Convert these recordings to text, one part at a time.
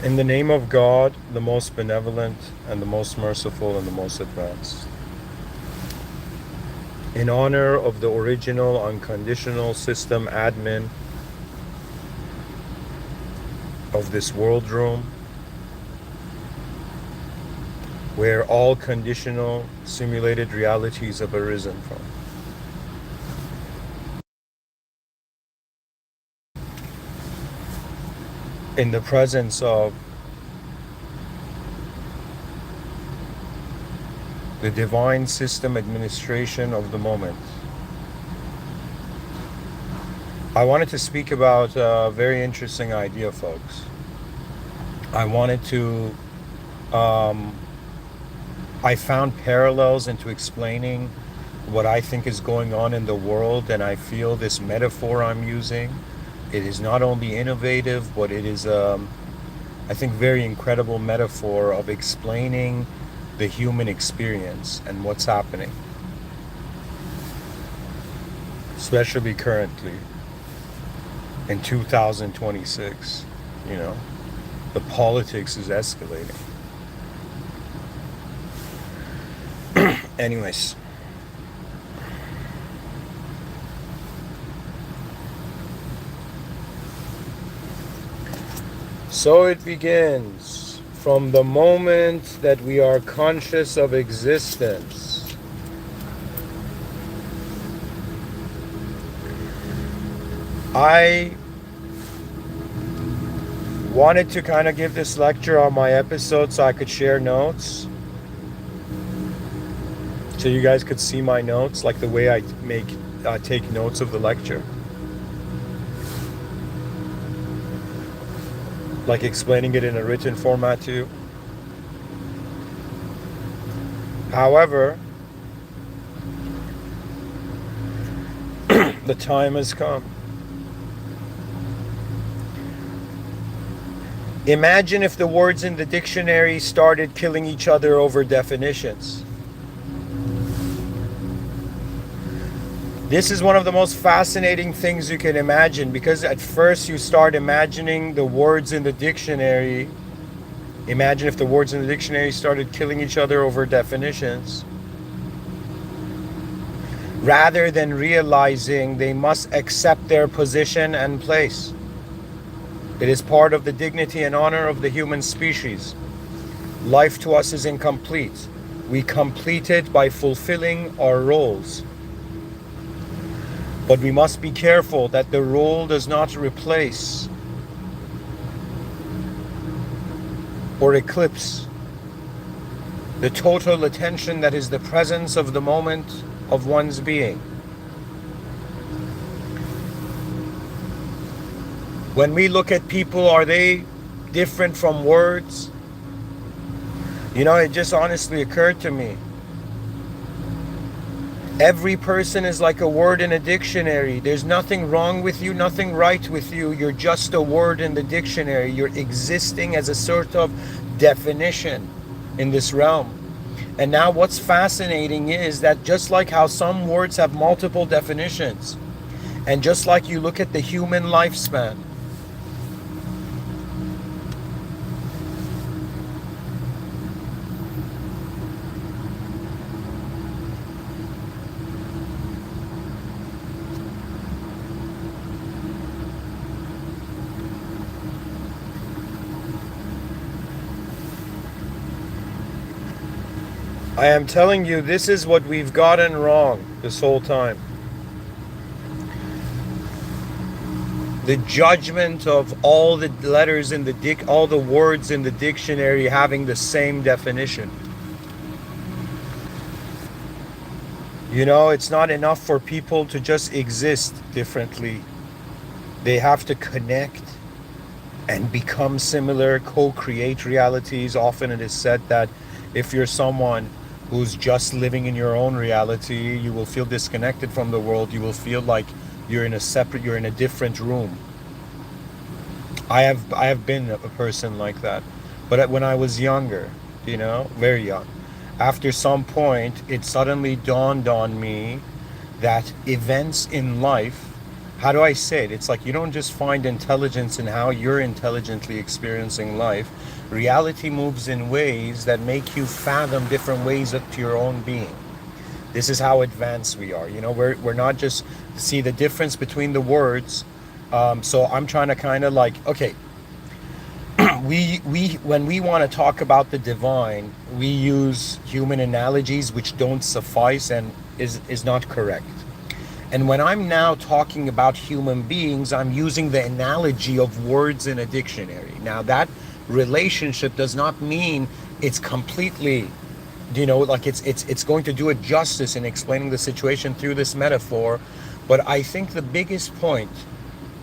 In the name of God, the most benevolent and the most merciful and the most advanced. In honor of the original unconditional system admin of this world room, where all conditional simulated realities have arisen from. In the presence of the divine system administration of the moment. I wanted to speak about a very interesting idea, folks. I wanted to, I found parallels into explaining what I think is going on in the world, and I feel this metaphor I'm using, it is not only innovative, but it is, I think, very incredible metaphor of explaining the human experience and what's happening, especially currently in 2026. You know, the politics is escalating. Anyways, so it begins from the moment that we are conscious of existence. I wanted to kind of give this lecture on my episode so I could share notes, so you guys could see my notes, like the way I take notes of the lecture, like explaining it in a written format to you. However, the time has come. Imagine if the words in the dictionary started killing each other over definitions. This is one of the most fascinating things you can imagine, because at first you start imagining the words in the dictionary. Imagine if the words in the dictionary started killing each other over definitions, rather than realizing they must accept their position and place. It is part of the dignity and honor of the human species. Life to us is incomplete. We complete it by fulfilling our roles. But we must be careful that the role does not replace or eclipse the total attention that is the presence of the moment of one's being. When we look at people, are they different from words? You know, it just honestly occurred to me. Every person is like a word in a dictionary. There's nothing wrong with you, nothing right with you. You're just a word in the dictionary. You're existing as a sort of definition in this realm. And now what's fascinating is that just like how some words have multiple definitions, and just like you look at the human lifespan, I am telling you, this is what we've gotten wrong this whole time. The judgment of all the letters in the all the words in the dictionary having the same definition. You know, it's not enough for people to just exist differently. They have to connect and become similar, co-create realities. Often it is said that if you're someone who's just living in your own reality, you will feel disconnected from the world. You will feel like you're in a different room. I have been a person like that. But when I was younger, you know, very young, after some point, it suddenly dawned on me that events in life how do I say it? It's like you don't just find intelligence in how you're intelligently experiencing life. Reality moves in ways that make you fathom different ways to your own being. This is how advanced we are. You know, we're not just see the difference between the words. So I'm trying to kind of like, okay, we when we want to talk about the divine, we use human analogies which don't suffice and is not correct. And when I'm now talking about human beings, I'm using the analogy of words in a dictionary. Now that relationship does not mean it's completely, you know, like it's going to do it justice in explaining the situation through this metaphor. But I think the biggest point,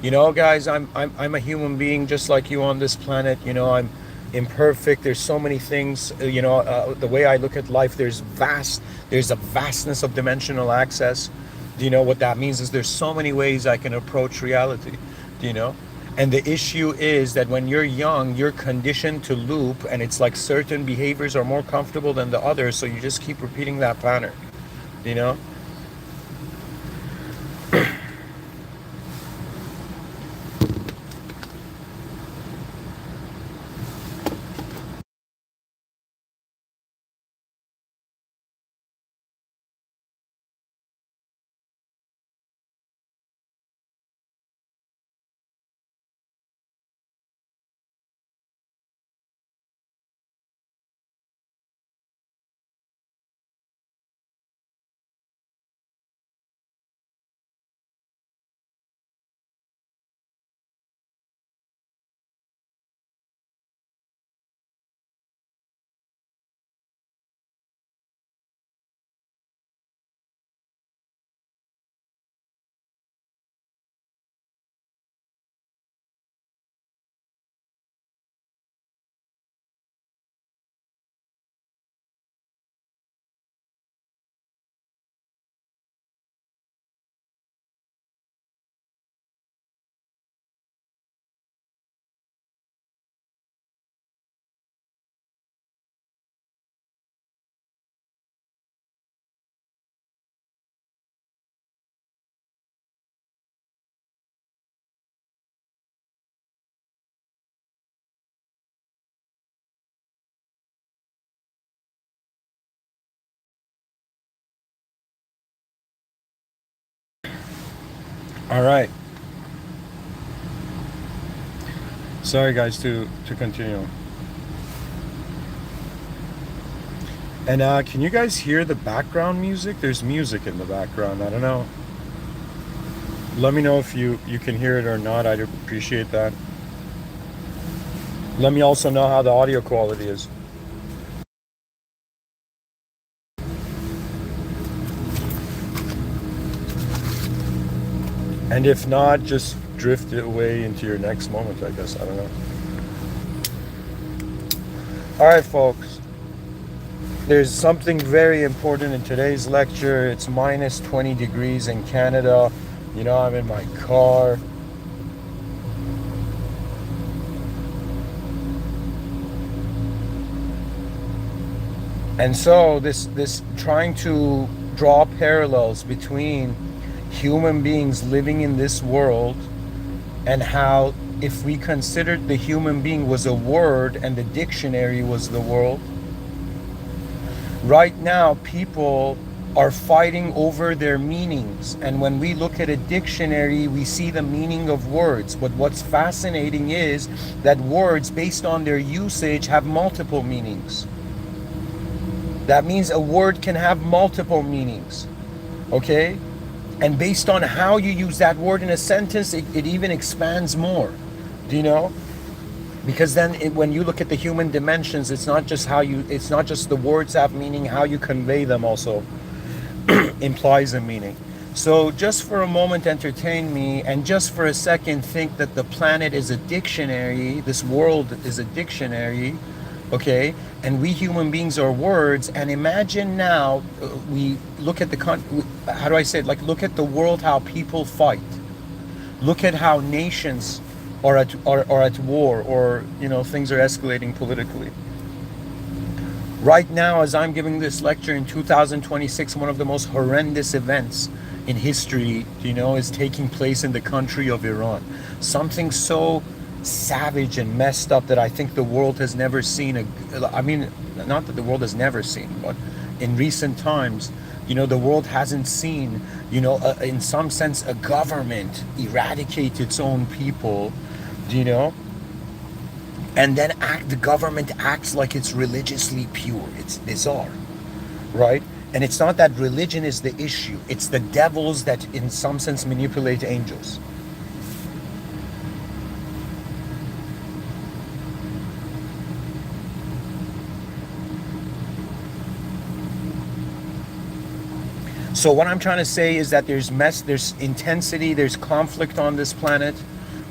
you know, guys, I'm a human being just like you on this planet. You know, I'm imperfect. There's so many things. You know, the way I look at life, there's a vastness of dimensional access. Do you know what that means? Is there's so many ways I can approach reality. Do you know? And the issue is that when you're young, you're conditioned to loop, and it's like certain behaviors are more comfortable than the others, so you just keep repeating that pattern. You know? All right. Sorry, guys, to continue. And can you guys hear the background music? There's music in the background. I don't know. Let me know if you can hear it or not. I'd appreciate that. Let me also know how the audio quality is. And if not, just drift it away into your next moment, I guess. I don't know. All right, folks. There's something very important in today's lecture. It's minus 20 degrees in Canada. You know, I'm in my car. And so this trying to draw parallels between human beings living in this world and how if we considered the human being was a word and the dictionary was the world, right now people are fighting over their meanings. And when we look at a dictionary, we see the meaning of words. But what's fascinating is that words, based on their usage, have multiple meanings. That means a word can have multiple meanings, okay? And based on how you use that word in a sentence, it even expands more, do you know? Because then when you look at the human dimensions, it's not just the words have meaning, how you convey them also implies a meaning. So just for a moment, entertain me, and just for a second, think that the planet is a dictionary, this world is a dictionary, okay? And we human beings are words. And imagine now we look at how do I say it? Like, look at the world, how people fight. Look at how nations are at war, or, you know, things are escalating politically. Right now, as I'm giving this lecture in 2026, one of the most horrendous events in history, is taking place in the country of Iran. Something so savage and messed up that I think the world has never seen. I mean, not that the world has never seen, but in recent times, the world hasn't seen, in some sense, a government eradicate its own people, you know, and then the government acts like it's religiously pure. It's bizarre, right? And it's not that religion is the issue, it's the devils that in some sense manipulate angels. So what I'm trying to say is that there's intensity, there's conflict on this planet,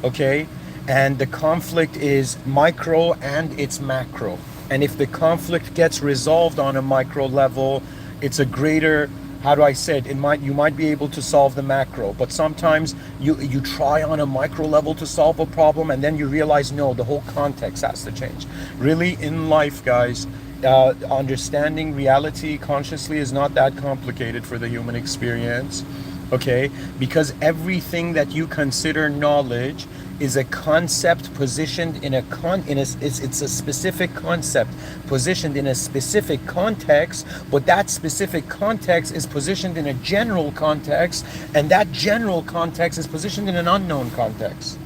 okay? And the conflict is micro and it's macro. And if the conflict gets resolved on a micro level, it's a greater, how do I say it? You might be able to solve the macro, but sometimes you try on a micro level to solve a problem, and then you realize, no, the whole context has to change. Really, in life, guys, understanding reality consciously is not that complicated for the human experience, okay? Because everything that you consider knowledge is a concept positioned in it's a specific concept positioned in a specific context, but that specific context is positioned in a general context, and that general context is positioned in an unknown context.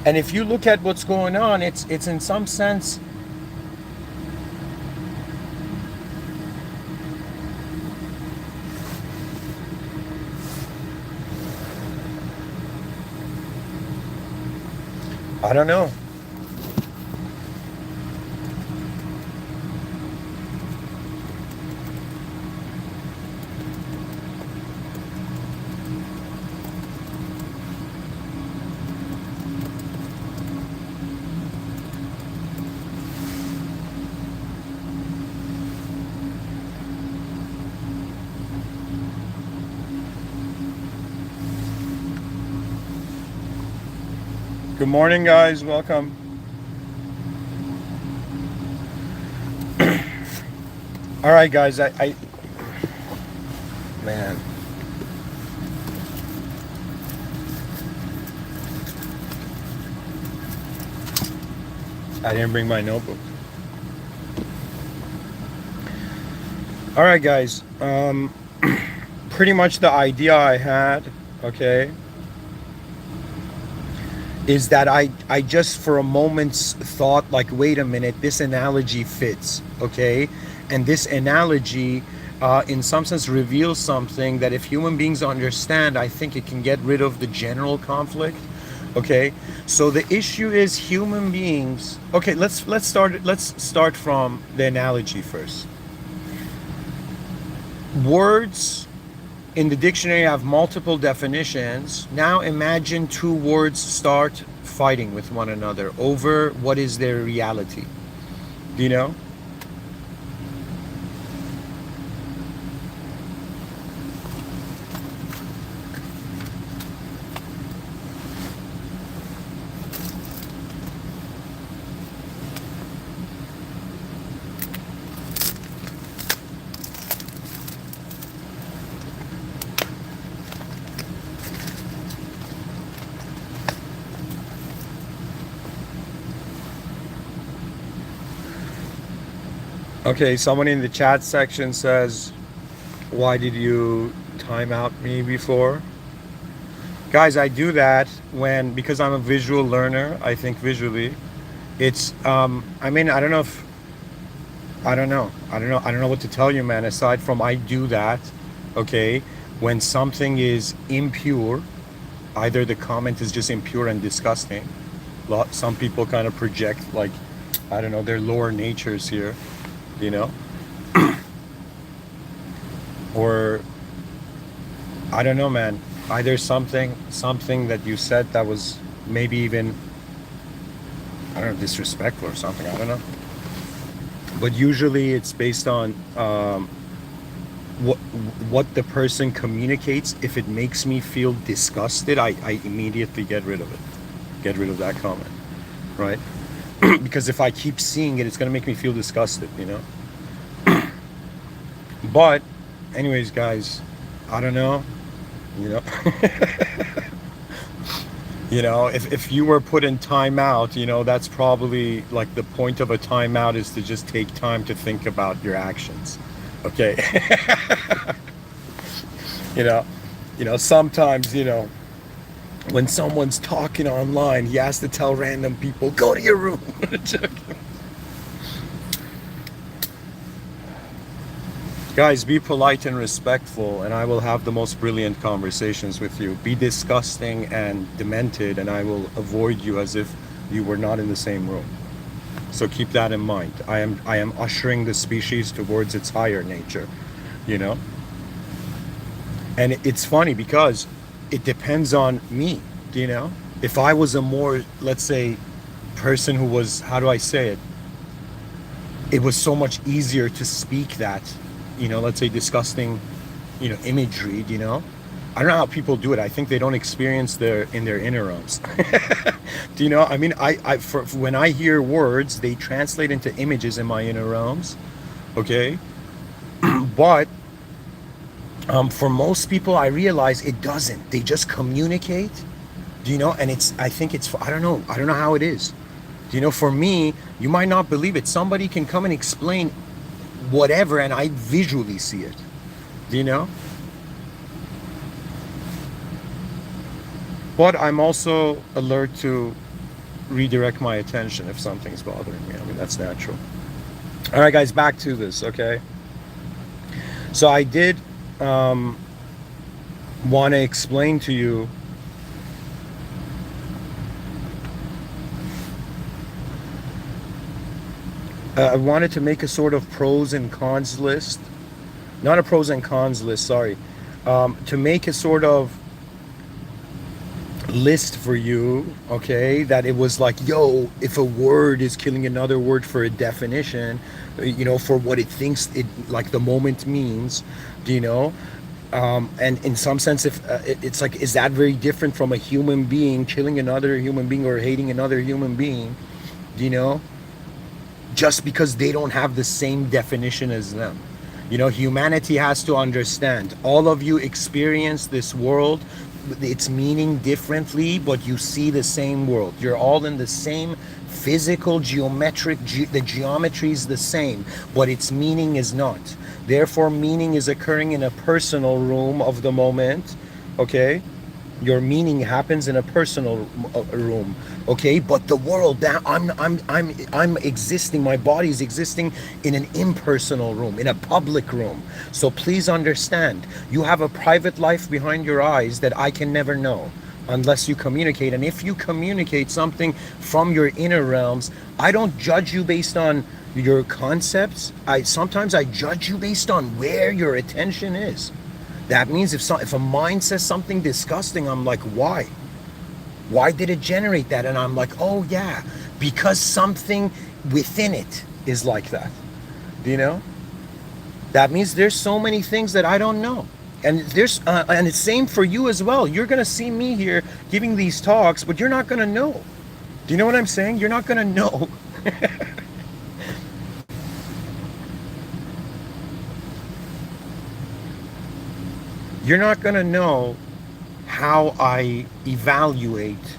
And if you look at what's going on, it's in some sense, I don't know. Good morning, guys. Welcome. All right, guys. Man. I didn't bring my notebook. All right, guys. Pretty much the idea I had, okay, is that I just for a moment's thought, like, wait a minute, this analogy fits, okay? And this analogy, in some sense, reveals something that if human beings understand, I think it can get rid of the general conflict, okay? So the issue is human beings. Okay, let's start from the analogy first. Words in the dictionary have multiple definitions. Now imagine two words start fighting with one another over what is their reality. Do you know? Okay, someone in the chat section says, why did you time out me before? Guys, I do that because I'm a visual learner. I think visually. It's I mean, I don't know what to tell you, man, aside from I do that, okay? When something is impure, either the comment is just impure and disgusting. Some people kind of project, like, I don't know, their lower natures here, you know? Or I don't know, man, either something that you said that was maybe even, I don't know, disrespectful or something, I don't know. But usually it's based on what the person communicates. If it makes me feel disgusted, I immediately get rid of it, get rid of that comment, right? because if I keep seeing it, it's gonna make me feel disgusted, you know. But, anyways, guys, I don't know, you know. You know, if you were put in timeout, you know, that's probably like the point of a timeout is to just take time to think about your actions. Okay. you know, sometimes, you know, when someone's talking online, he has to tell random people, go to your room. Guys, be polite and respectful, and I will have the most brilliant conversations with you. Be disgusting and demented, and I will avoid you as if you were not in the same room. So keep that in mind. I am ushering the species towards its higher nature, you know? And it's funny because it depends on me, you know? If I was a more, let's say, person who was, how do I say it? It was so much easier to speak that, you know, let's say disgusting, you know, imagery, you know. I don't know how people do it. I think they don't experience in their inner realms. Do you know? I mean, for when I hear words, they translate into images in my inner realms. Okay, but for most people, I realize it doesn't. They just communicate. Do you know? And I think it's. I don't know how it is. Do you know? For me, you might not believe it. Somebody can come and explain whatever, and I visually see it. Do you know? But I'm also alert to redirect my attention if something's bothering me. I mean, that's natural. All right, guys, back to this, okay? So I did want to explain to you I wanted to make a sort of pros and cons list. Not a pros and cons list, sorry. To make a sort of list for you, okay, that it was like, yo, if a word is killing another word for a definition, you know, for what it thinks it, like the moment means, do you know? And in some sense, if it's like, is that very different from a human being killing another human being or hating another human being, do you know? Just because they don't have the same definition as them. You know, humanity has to understand, all of you experience this world, its meaning differently, but you see the same world. You're all in the same physical geometric, the geometry is the same, but its meaning is not. Therefore, meaning is occurring in a personal room of the moment, okay? Your meaning happens in a personal room, okay? But the world, that I'm existing, my body is existing in an impersonal room, in a public room. So please understand, you have a private life behind your eyes that I can never know unless you communicate. And if you communicate something from your inner realms, I don't judge you based on your concepts. Sometimes I judge you based on where your attention is. That means if a mind says something disgusting, I'm like, why? Why did it generate that? And I'm like, oh yeah, because something within it is like that. Do you know? That means there's so many things that I don't know. And and it's same for you as well. You're gonna see me here giving these talks, but you're not gonna know. Do you know what I'm saying? You're not gonna know. You're not going to know how I evaluate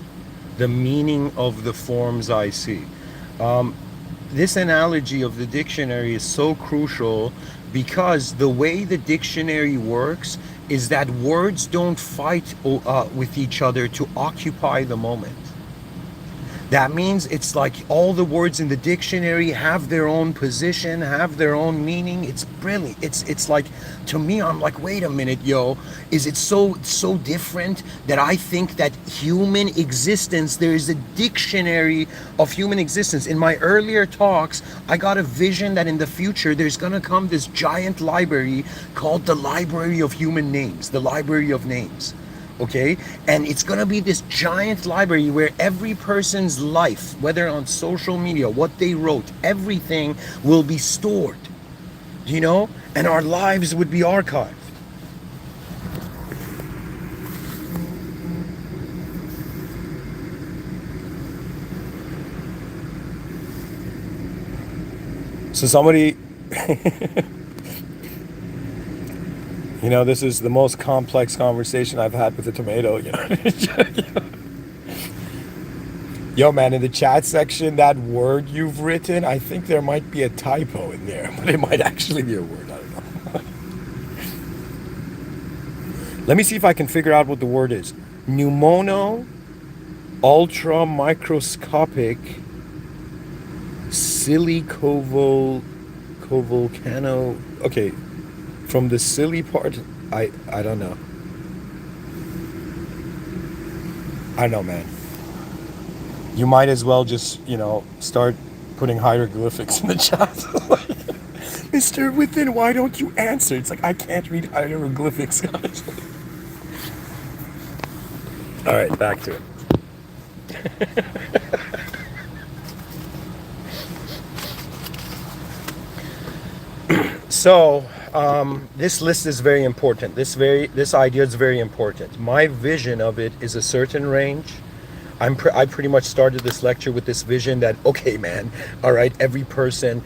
the meaning of the forms I see. This analogy of the dictionary is so crucial because the way the dictionary works is that words don't fight with each other to occupy the moment. That means it's like all the words in the dictionary have their own position, have their own meaning. It's brilliant. It's like, to me, I'm like, wait a minute, yo, is it so different that I think that human existence, there is a dictionary of human existence. In my earlier talks, I got a vision that in the future, there's gonna come this giant library called the Library of Human Names, the Library of Names. Okay, and it's gonna be this giant library where every person's life, whether on social media, what they wrote, everything will be stored, you know, and our lives would be archived. So somebody, this is the most complex conversation I've had with a tomato. Yo, man, in the chat section, that word you've written, I think there might be a typo in there, but it might actually be a word. I don't know. Let me see if I can figure out what the word is. Pneumono ultra microscopic silicovolcano. Okay, from the silly part, I don't know. I don't know, man. You might as well just, start putting hieroglyphics in the chat. Mr. Within, why don't you answer? It's like, I can't read hieroglyphics, guys. All right, back to it. So, this list is very important. This idea is very important. My vision of it is a certain range. I pretty much started this lecture with this vision that, okay, man, all right, every person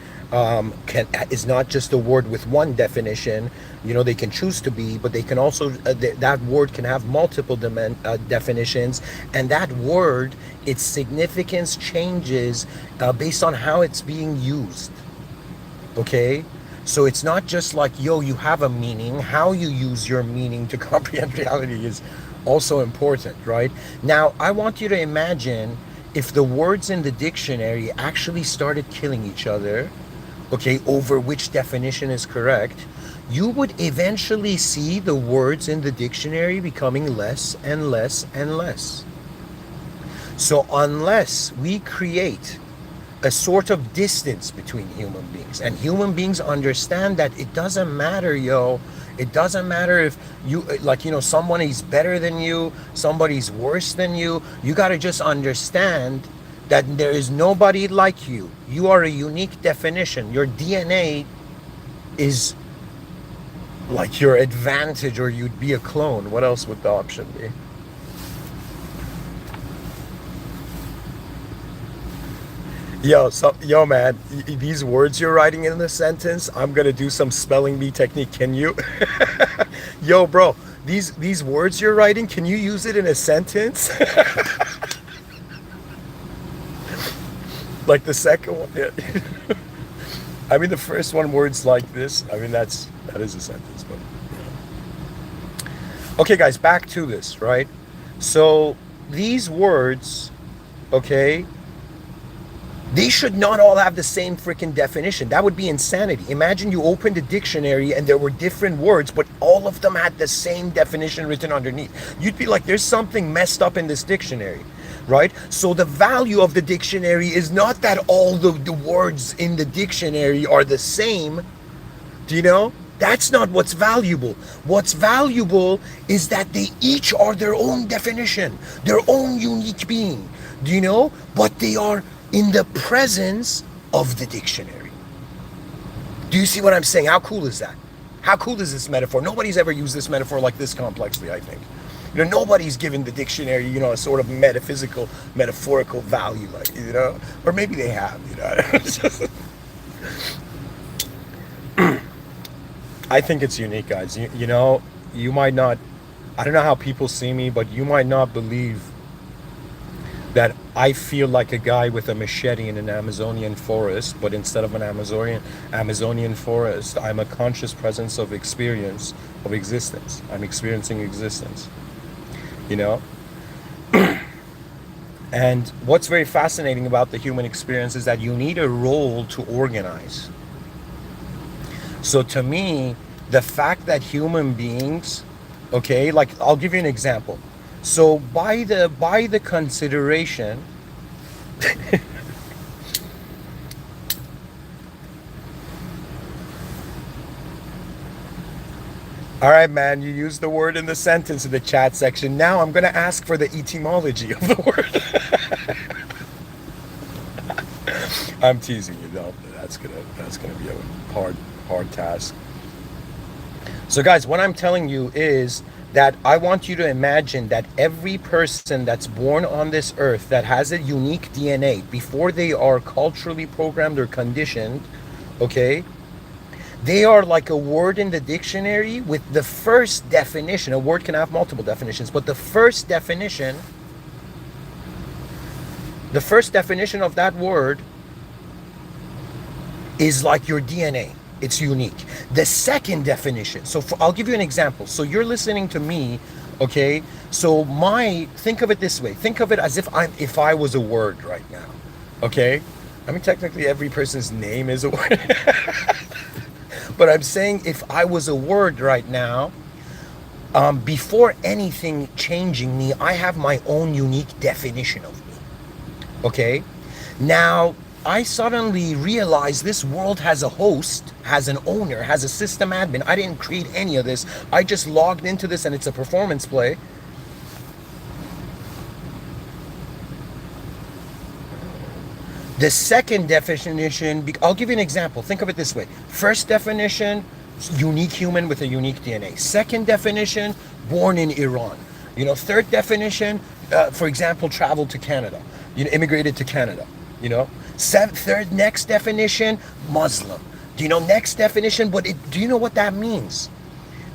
is not just a word with one definition. They can choose to be, but they can also that word can have multiple definitions, and that word, its significance changes based on how it's being used. Okay. So it's not just like, yo, you have a meaning. How you use your meaning to comprehend reality is also important, right? Now, I want you to imagine if the words in the dictionary actually started killing each other, okay, over which definition is correct, you would eventually see the words in the dictionary becoming less and less and less. So unless we create a sort of distance between human beings, and human beings understand that it doesn't matter, it doesn't matter if someone is better than you, somebody's worse than you. You got to just understand that there is nobody like you. You are a unique definition. Your DNA is like your advantage, or you'd be a clone. What else would the option be? Yo, man, these words you're writing in the sentence, I'm gonna do some spelling bee technique. Can you? Yo, bro, these words you're writing, can you use it in a sentence? Like the second one. Yeah. I mean, the first one, words like this. I mean, that is a sentence, but. Okay, guys, back to this, right? So these words, okay, they should not all have the same freaking definition. That would be insanity. Imagine you opened a dictionary and there were different words, but all of them had the same definition written underneath. You'd be like, there's something messed up in this dictionary, right? So the value of the dictionary is not that all the words in the dictionary are the same. Do you know? That's not what's valuable. What's valuable is that they each are their own definition, their own unique being. Do you know? But they are in the presence of the dictionary. Do you see what I'm saying? How cool is that? How cool is this metaphor? Nobody's ever used this metaphor like this complexly, I think. Nobody's given the dictionary, a sort of metaphysical, metaphorical value, or maybe they have, I think it's unique, guys. You might not, I don't know how people see me, but you might not believe that I feel like a guy with a machete in an Amazonian forest, but instead of an Amazonian forest, I'm a conscious presence of experience, of existence. I'm experiencing existence, And what's very fascinating about the human experience is that you need a role to organize. So to me, the fact that human beings, okay, like I'll give you an example. So by the consideration all right, man, you used the word in the sentence in the chat section. Now I'm going to ask for the etymology of the word. I'm teasing you, though. That's gonna be a hard task. So guys, what I'm telling you is that I want you to imagine that every person that's born on this earth that has a unique DNA, before they are culturally programmed or conditioned, okay? They are like a word in the dictionary with the first definition. A word can have multiple definitions, but the first definition of that word is like your DNA. It's unique. The second definition, I'll give you an example. So you're listening to me, okay? So think of it this way. Think of it as if I was a word right now, okay? I mean, technically every person's name is a word. But I'm saying if I was a word right now, before anything changing me, I have my own unique definition of me, okay? Now, I suddenly realized this world has a host, has an owner, has a system admin. I didn't create any of this. I just logged into this and it's a performance play. The second definition, I'll give you an example. Think of it this way. First definition, unique human with a unique DNA. Second definition, born in Iran. Third definition, for example, traveled to Canada. Immigrated to Canada. Third, next definition, Muslim. Next definition, do you know what that means?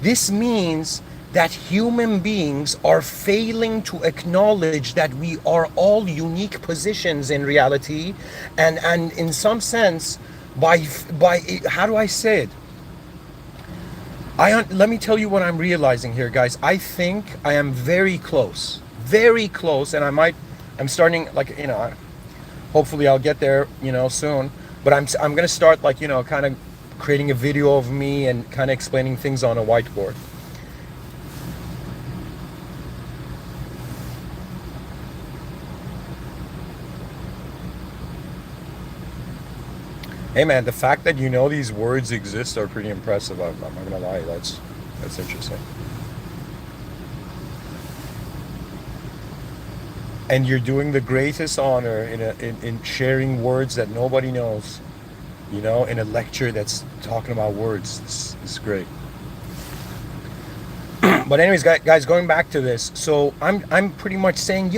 This means that human beings are failing to acknowledge that we are all unique positions in reality, and in some sense, by how do I say it? Let me tell you what I'm realizing here, guys. I think I am very close, and I'm starting, hopefully I'll get there, soon. But I'm gonna start, kind of creating a video of me and kind of explaining things on a whiteboard. Hey man, the fact that these words exist are pretty impressive. I'm not gonna lie, that's interesting. And you're doing the greatest honor in sharing words that nobody knows, in a lecture that's talking about words. It's great. But anyways, guys, going back to this, so I'm pretty much saying,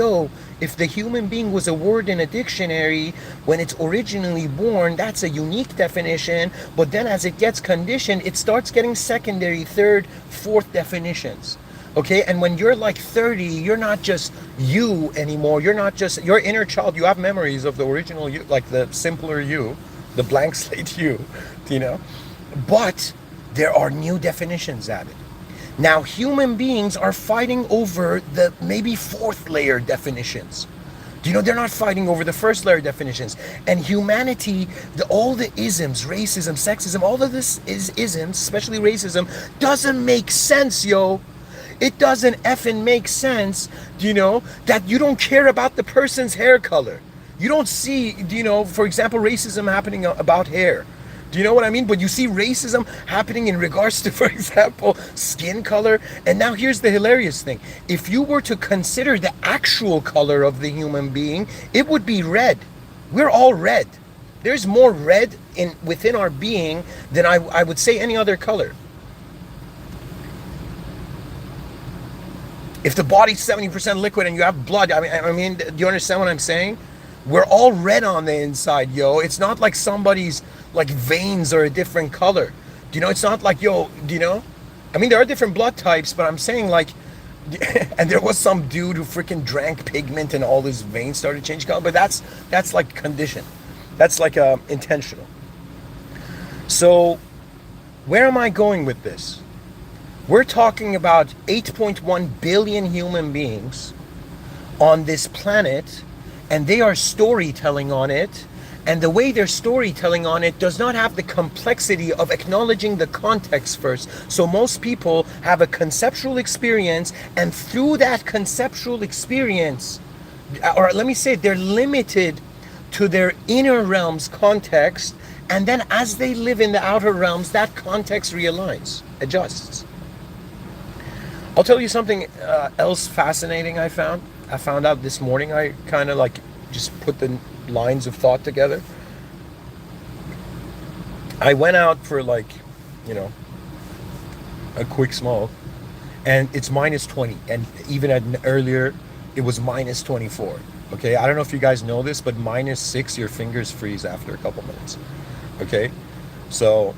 if the human being was a word in a dictionary when it's originally born, that's a unique definition. But then as it gets conditioned, it starts getting secondary, third, fourth definitions. Okay, and when you're like 30, you're not just you anymore. You're not just your inner child. You have memories of the original you, like the simpler you, the blank slate you, But there are new definitions added. Now, human beings are fighting over the maybe fourth layer definitions. They're not fighting over the first layer definitions. And humanity, all the isms, racism, sexism, all of this is isms, especially racism, doesn't make sense, It doesn't effing make sense, that you don't care about the person's hair color. You don't see, for example, racism happening about hair. Do you know what I mean? But you see racism happening in regards to, for example, skin color. And now here's the hilarious thing. If you were to consider the actual color of the human being, it would be red. We're all red. There's more red within our being than I would say any other color. If the body's 70% liquid and you have blood, I mean, do you understand what I'm saying? We're all red on the inside, It's not like somebody's veins are a different color. It's not like, I mean, there are different blood types, but I'm saying and there was some dude who freaking drank pigment and all his veins started changing color, but that's like conditioned. That's intentional. So where am I going with this? We're talking about 8.1 billion human beings on this planet, and they are storytelling on it. And the way they're storytelling on it does not have the complexity of acknowledging the context first. So most people have a conceptual experience, and through that conceptual experience, or let me say, they're limited to their inner realm's context, and then as they live in the outer realms, that context realigns, adjusts. I'll tell you something else fascinating I found. I found out this morning. I kind of just put the lines of thought together. I went out for a quick smoke, and it's minus 20, and even earlier it was minus 24. Okay, I don't know if you guys know this, but minus 6, your fingers freeze after a couple minutes. Okay, So,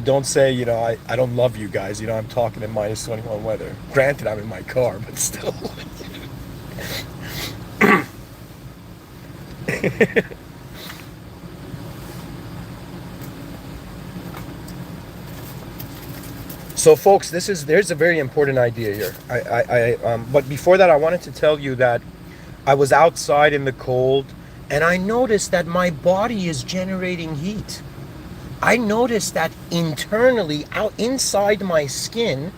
don't say, I don't love you guys. I'm talking in minus 21 weather. Granted, I'm in my car, but still. So, folks, there's a very important idea here. But before that, I wanted to tell you that I was outside in the cold, and I noticed that my body is generating heat. I noticed that internally, out inside my skin,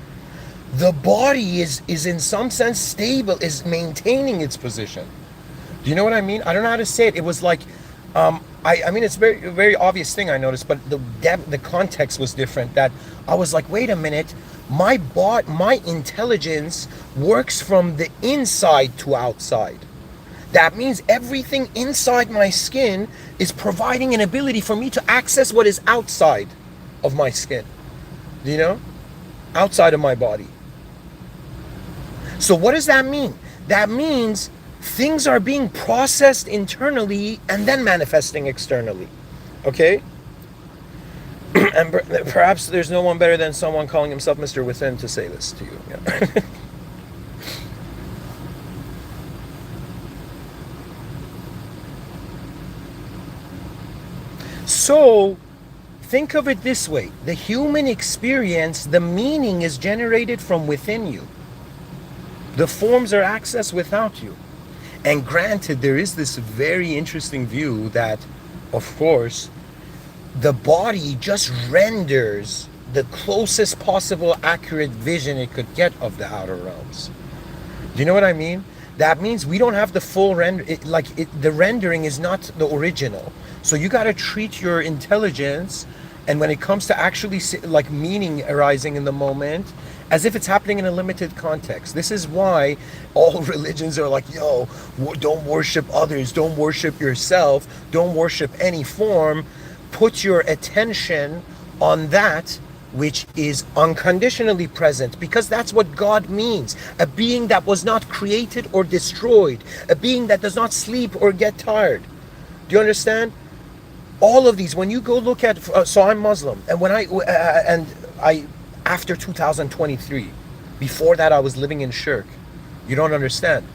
the body is in some sense stable, is maintaining its position. Do you know what I mean? I don't know how to say it. It was like, I mean, it's very, very obvious thing I noticed, but the context was different. That I was like, wait a minute, my intelligence works from the inside to outside. That means everything inside my skin is providing an ability for me to access what is outside of my skin. Do you know? Outside of my body. So what does that mean? That means things are being processed internally and then manifesting externally. Okay? And perhaps there's no one better than someone calling himself Mr. Within to say this to you. Yeah. So, think of it this way. The human experience, the meaning is generated from within you. The forms are accessed without you. And granted, there is this very interesting view that, of course, the body just renders the closest possible accurate vision it could get of the outer realms. Do you know what I mean? That means we don't have the full render. The rendering is not the original. So you got to treat your intelligence, and when it comes to actually like meaning arising in the moment, as if it's happening in a limited context. This is why all religions are like, yo, don't worship others, don't worship yourself, don't worship any form. Put your attention on that which is unconditionally present, because that's what God means. A being that was not created or destroyed, a being that does not sleep or get tired. Do you understand? All of these, when you go look at, so I'm Muslim, and when I after 2023, before that I was living in shirk. You don't understand.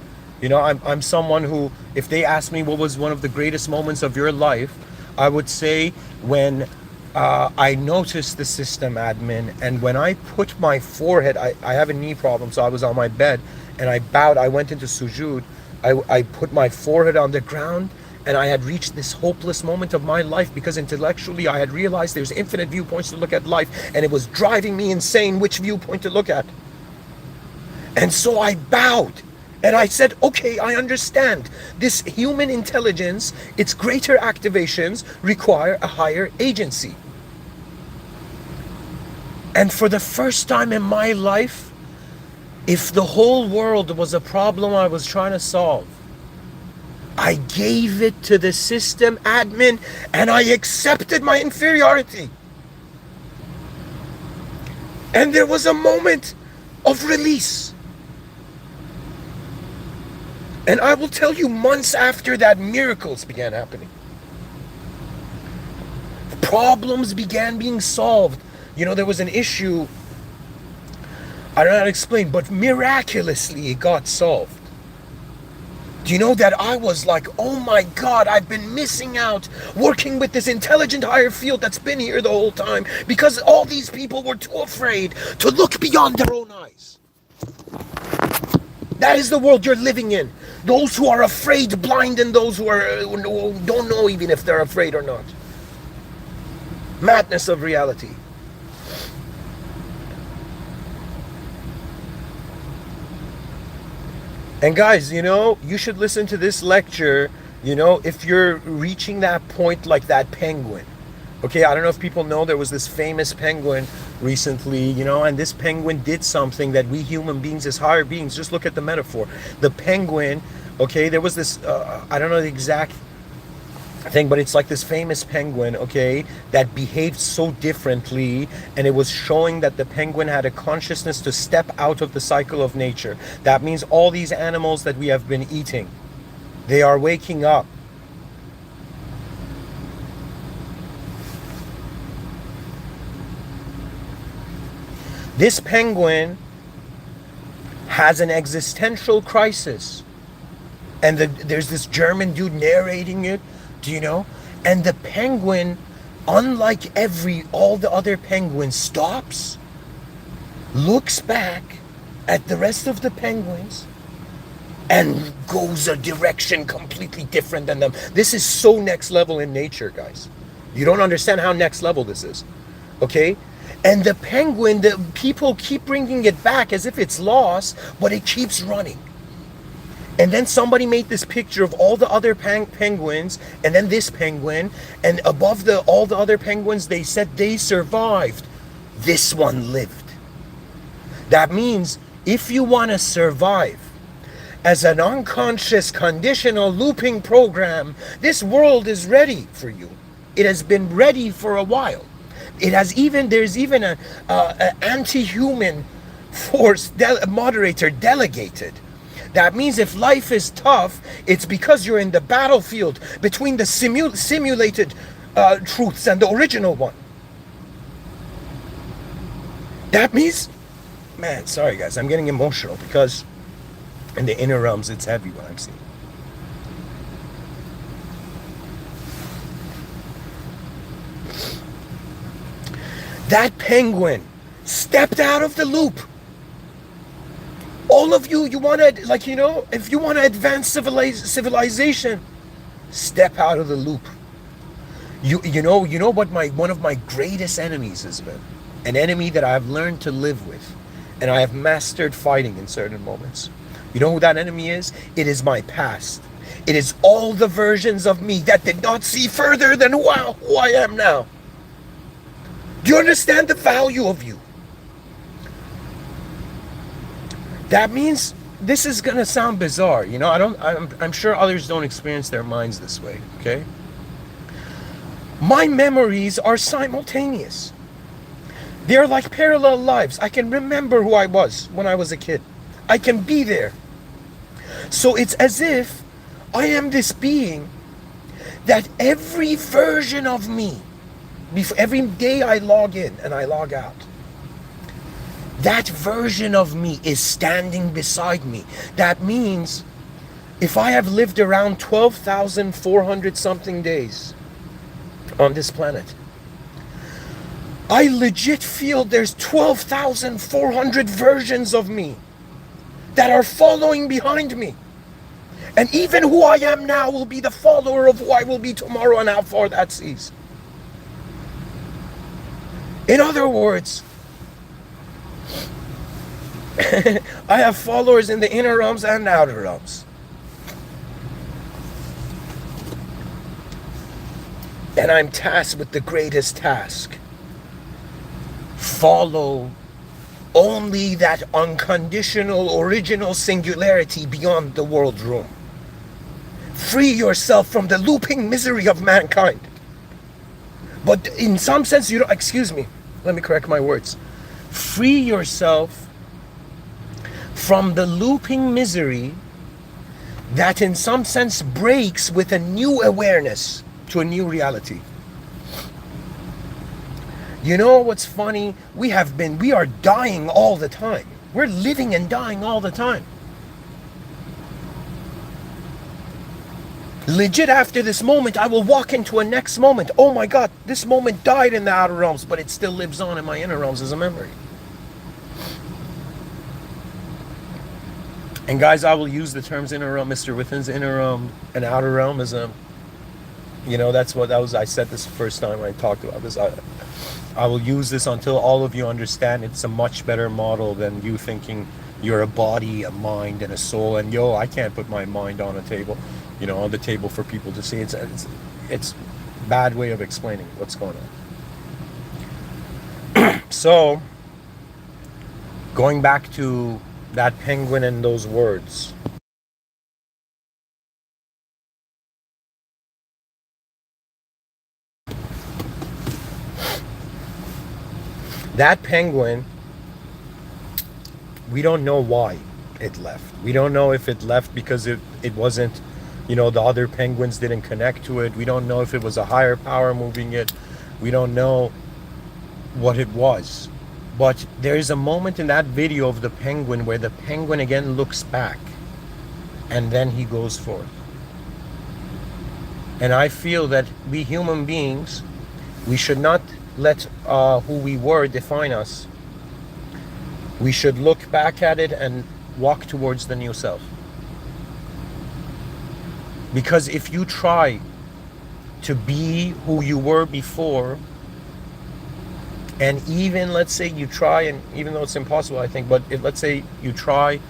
I'm someone who, if they ask me what was one of the greatest moments of your life, I would say when I noticed the system admin, and when I put my forehead, I have a knee problem, so I was on my bed, and I bowed, I went into sujood, I put my forehead on the ground, and I had reached this hopeless moment of my life, because intellectually I had realized there's infinite viewpoints to look at life, and it was driving me insane which viewpoint to look at. And so I bowed, and I said, okay, I understand. This human intelligence, its greater activations require a higher agency. And for the first time in my life, if the whole world was a problem I was trying to solve, I gave it to the system admin, and I accepted my inferiority. And there was a moment of release. And I will tell you, months after that, miracles began happening. Problems began being solved. There was an issue, I don't know how to explain, but miraculously it got solved. Do you know that I was like, oh my God, I've been missing out working with this intelligent higher field that's been here the whole time, because all these people were too afraid to look beyond their own eyes. That is the world you're living in. Those who are afraid blind, and those who don't know even if they're afraid or not. Madness of reality. And guys, you should listen to this lecture, if you're reaching that point like that penguin. Okay, I don't know if people know, there was this famous penguin recently, and this penguin did something that we human beings as higher beings, just look at the metaphor. The penguin, okay, there was this, I don't know the exact thing, but it's like this famous penguin, okay, that behaved so differently, and it was showing that the penguin had a consciousness to step out of the cycle of nature. That means all these animals that we have been eating, they are waking up. This penguin has an existential crisis. And there's this German dude narrating it, do you know? And the penguin, unlike all the other penguins, stops, looks back at the rest of the penguins, and goes a direction completely different than them. This is so next level in nature, guys. You don't understand how next level this is, okay? And the penguin, the people keep bringing it back as if it's lost, but it keeps running. And then somebody made this picture of all the other penguins, and then this penguin, and above all the other penguins, they said they survived. This one lived. That means if you want to survive as an unconscious conditional looping program, this world is ready for you. It has been ready for a while. There's even an anti-human force moderator delegated. That means if life is tough, it's because you're in the battlefield between the simulated truths and the original one. That means, man, sorry guys, I'm getting emotional because in the inner realms, it's heavy what I'm seeing. That penguin stepped out of the loop. All of you want to, like, you know, if you want to advance civilization, step out of the loop. You know what one of my greatest enemies has been? An enemy that I've learned to live with, and I have mastered fighting in certain moments. You know who that enemy is? It is my past. It is all the versions of me that did not see further than who I am now. Do you understand the value of you? That means, this is gonna sound bizarre, you know. I'm sure others don't experience their minds this way, okay? My memories are simultaneous. They're like parallel lives. I can remember who I was when I was a kid. I can be there. So it's as if I am this being that every version of me, every day I log in and I log out, that version of me is standing beside me. That means if I have lived around 12,400 something days on this planet, I legit feel there's 12,400 versions of me that are following behind me. And even who I am now will be the follower of who I will be tomorrow, and how far that sees. In other words, I have followers in the inner realms and outer realms. And I'm tasked with the greatest task. Follow only that unconditional, original singularity beyond the world room. Free yourself from the looping misery of mankind. But in some sense, you don't, excuse me, let me correct my words. Free yourself from the looping misery that in some sense breaks with a new awareness to a new reality. You know what's funny? We are dying all the time. We're living and dying all the time. Legit, after this moment, I will walk into a next moment. Oh my God, this moment died in the outer realms, but it still lives on in my inner realms as a memory. And guys, I will use the terms inner realm, Mr.Within's inner realm and outer realm as a, you know, I said this the first time I talked about this. I will use this until all of you understand it's a much better model than you thinking you're a body, a mind, and a soul. And yo, I can't put my mind on a table, you know, on the table for people to see. It's bad way of explaining what's going on. So, going back to that penguin and those words. That penguin, we don't know why it left. We don't know if it left because it wasn't, you know, the other penguins didn't connect to it. We don't know if it was a higher power moving it. We don't know what it was. But there is a moment in that video of the penguin where the penguin again looks back and then he goes forth. And I feel that we human beings, we should not let who we were define us. We should look back at it and walk towards the new self. Because if you try to be who you were before, and even let's say you try, and even though it's impossible, I think, but let's say you try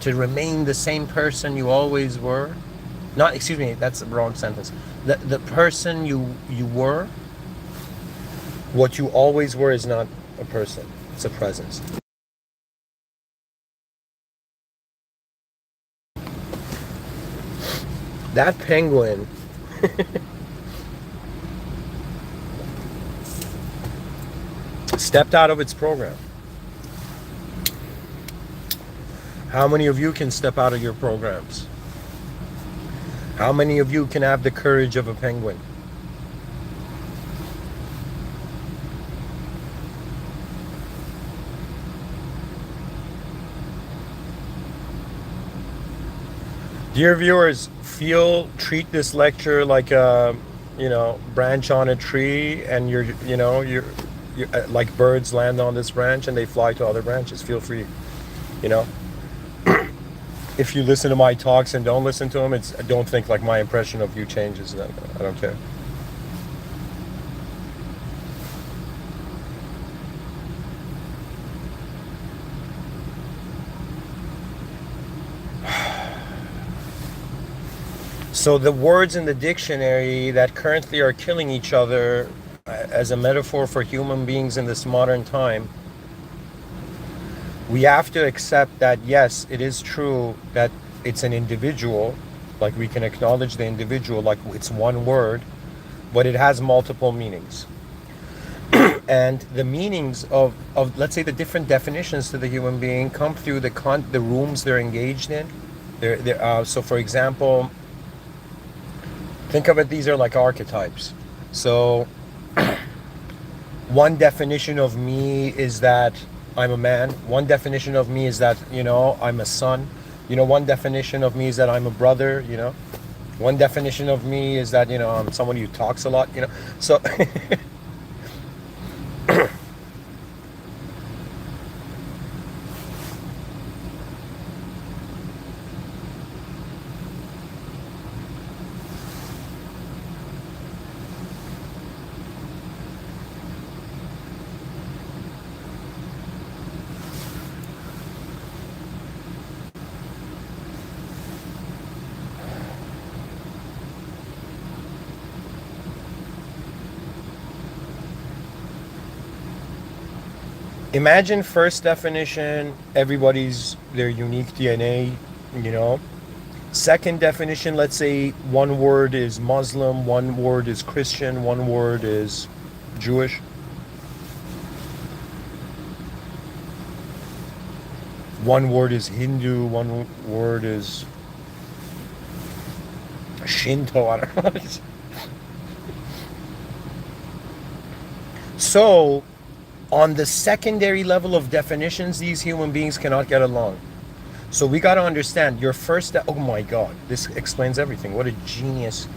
to remain the same person you always were, not, excuse me, that's the wrong sentence. The person you were, what you always were is not a person, it's a presence. That penguin stepped out of its program. How many of you can step out of your programs? How many of you can have the courage of a penguin? Dear viewers, treat this lecture like a, branch on a tree, and you're like birds land on this branch and they fly to other branches. Feel free, If you listen to my talks and don't listen to them, don't think like my impression of you changes. I don't care. So the words in the dictionary that currently are killing each other as a metaphor for human beings in this modern time, we have to accept that, yes, it is true that it's an individual, like we can acknowledge the individual, like it's one word, but it has multiple meanings. And the meanings of let's say the different definitions to the human being come through the rooms they're engaged in. So for example, think of it, these are like archetypes. So one definition of me is that I'm a man. One definition of me is that, I'm a son. One definition of me is that I'm a brother, One definition of me is that, I'm someone who talks a lot, So imagine first definition, everybody's their unique DNA, Second definition, let's say one word is Muslim, one word is Christian, one word is Jewish. One word is Hindu, one word is Shinto, I don't know. So, on the secondary level of definitions, these human beings cannot get along. So we got to understand your first, oh my God, this explains everything. What a genius.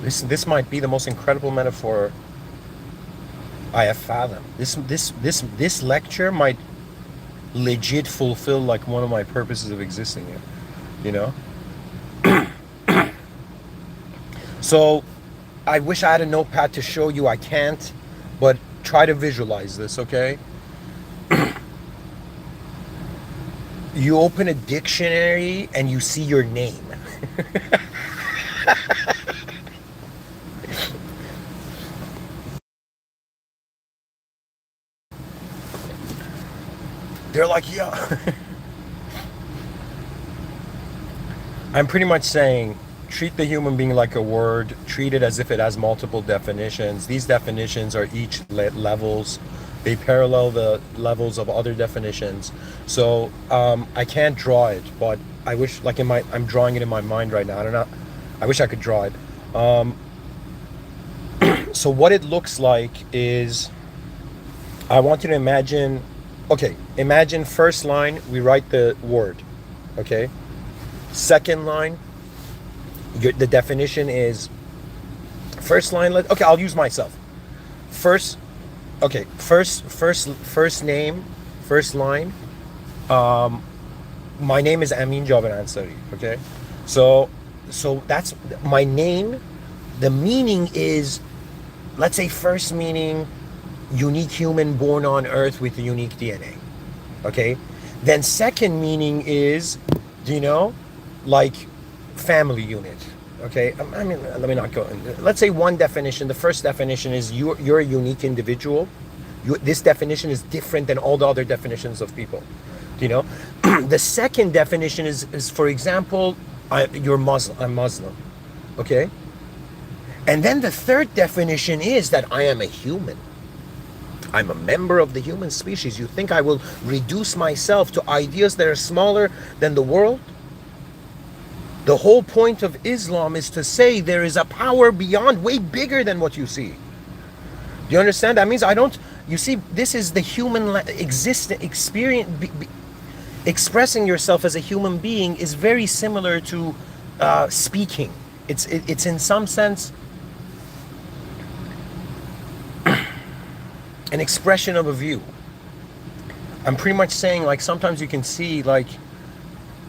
This might be the most incredible metaphor I have fathomed. This lecture might legit fulfill like one of my purposes of existing here, So I wish I had a notepad to show you. I can't, but try to visualize this, okay? You open a dictionary and you see your name. They're like, yeah. I'm pretty much saying, treat the human being like a word, treat it as if it has multiple definitions. These definitions are each levels. They parallel the levels of other definitions. So I can't draw it, but I wish, like I'm drawing it in my mind right now. I don't know. I wish I could draw it. So what it looks like is I want you to imagine, okay, imagine first line, we write the word, okay? Second line, the definition is, first line, okay, I'll use myself. First, okay, first name, first line, my name is Amin Javan Ansari, okay? So that's my name. The meaning is, let's say first meaning, unique human born on earth with a unique DNA, okay? Then second meaning is, do you know, like family unit, okay? I mean, let me not go. Let's say one definition. The first definition is you're a unique individual. This definition is different than all the other definitions of people, do you know? The second definition is for example, you're Muslim, I'm Muslim, okay? And then the third definition is that I am a human. I'm a member of the human species. You think I will reduce myself to ideas that are smaller than the world? The whole point of Islam is to say there is a power beyond, way bigger than what you see. Do you understand? That means I don't, you see, this is the human experience. Expressing yourself as a human being is very similar to speaking. It's in some sense an expression of a view. I'm pretty much saying, like, sometimes you can see, like,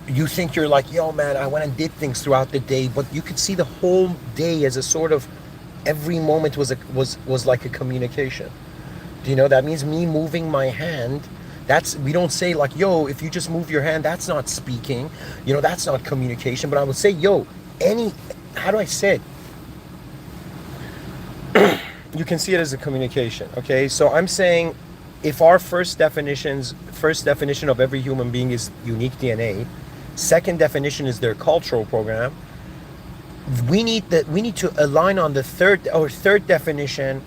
you think you're like, yo man, I went and did things throughout the day, but you could see the whole day as a sort of, every moment was like a communication. Do you know? That means me moving my hand, we don't say like, yo, if you just move your hand, that's not speaking, you know, that's not communication. But I would say, yo, how do I say it? You can see it as a communication, okay? So I'm saying, if our first definition of every human being is unique DNA, second definition is their cultural program, we need to align on the third definition.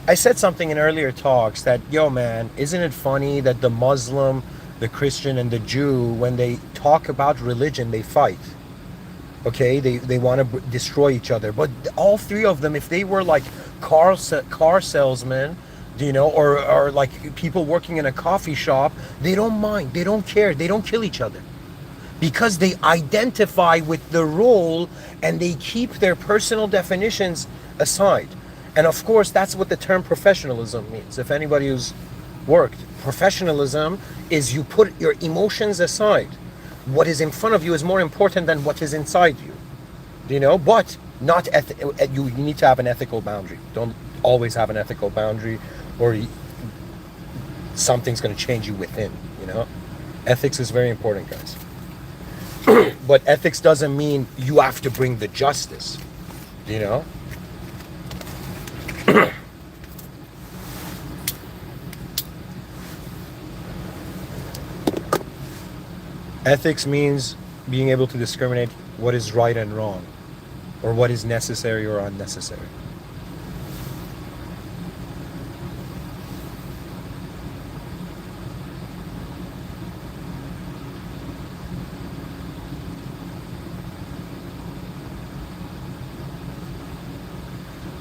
I said something in earlier talks that, yo man, isn't it funny that the Muslim, the Christian, and the Jew, when they talk about religion, they fight. Okay, they want to destroy each other. But all three of them, if they were like car salesmen, you know, or like people working in a coffee shop, they don't mind, they don't care, they don't kill each other. Because they identify with the role and they keep their personal definitions aside. And of course, that's what the term professionalism means. If anybody who's worked, professionalism is you put your emotions aside. What is in front of you is more important than what is inside you. Do you know? But not you need to have an ethical boundary. Don't always have an ethical boundary, or something's going to change you within. You know, ethics is very important, guys. But ethics doesn't mean you have to bring the justice. Do you know? Ethics means being able to discriminate what is right and wrong, or what is necessary or unnecessary.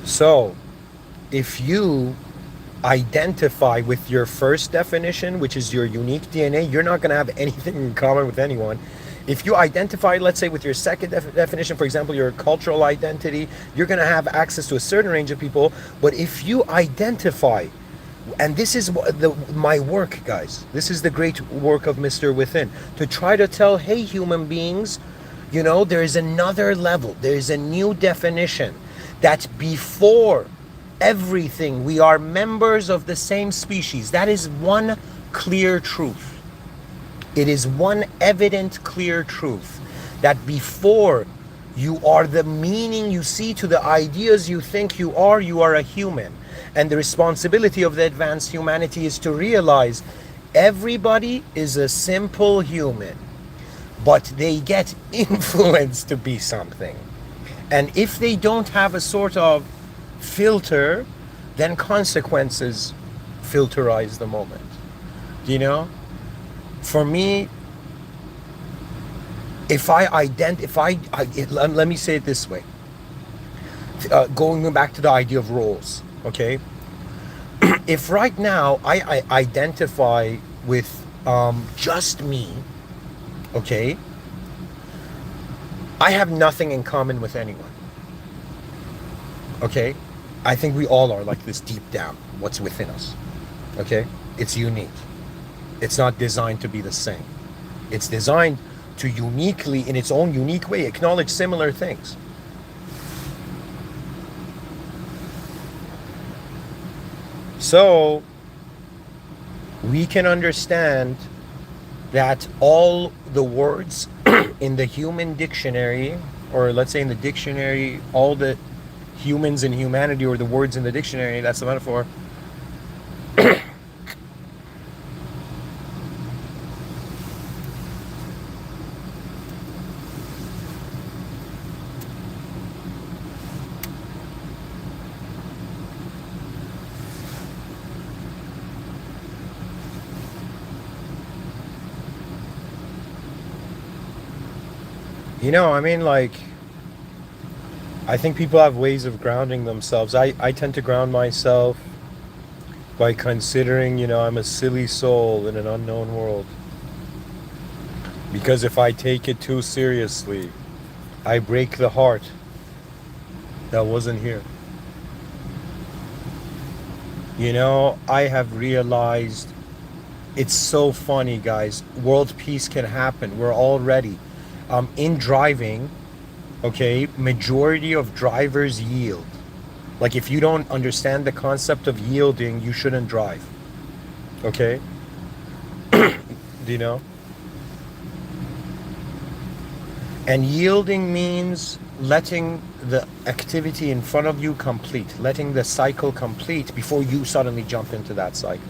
So, if you identify with your first definition, which is your unique DNA, you're not going to have anything in common with anyone. If you identify, let's say, with your second definition, for example, your cultural identity, you're going to have access to a certain range of people. But if you identify, and this is my work, guys, this is the great work of Mr. Within, to try to tell, hey, human beings, you know, there is another level, there is a new definition, that before everything, we are members of the same species. That is one clear truth. It is one evident, clear truth, that before you are the meaning you see to the ideas you think you are a human. And the responsibility of the advanced humanity is to realize everybody is a simple human, but they get influenced to be something. And if they don't have a sort of filter, then consequences filterize the moment. You know, for me, let me say it this way, going back to the idea of roles, okay? If right now I identify with just me, okay, I have nothing in common with anyone. Okay, I think we all are like this deep down. What's within us? Okay, it's unique. It's not designed to be the same. It's designed to uniquely, in its own unique way, acknowledge similar things. So we can understand that all the words in the human dictionary, or let's say in the dictionary, all the humans in humanity, or the words in the dictionary, that's the metaphor. I mean, like, I think people have ways of grounding themselves. I tend to ground myself by considering, I'm a silly soul in an unknown world. Because if I take it too seriously, I break the heart that wasn't here. I have realized it's so funny, guys. World peace can happen. We're all ready. In driving, okay, majority of drivers yield. Like, if you don't understand the concept of yielding, you shouldn't drive. Okay? Do you know? And yielding means letting the activity in front of you complete, letting the cycle complete before you suddenly jump into that cycle.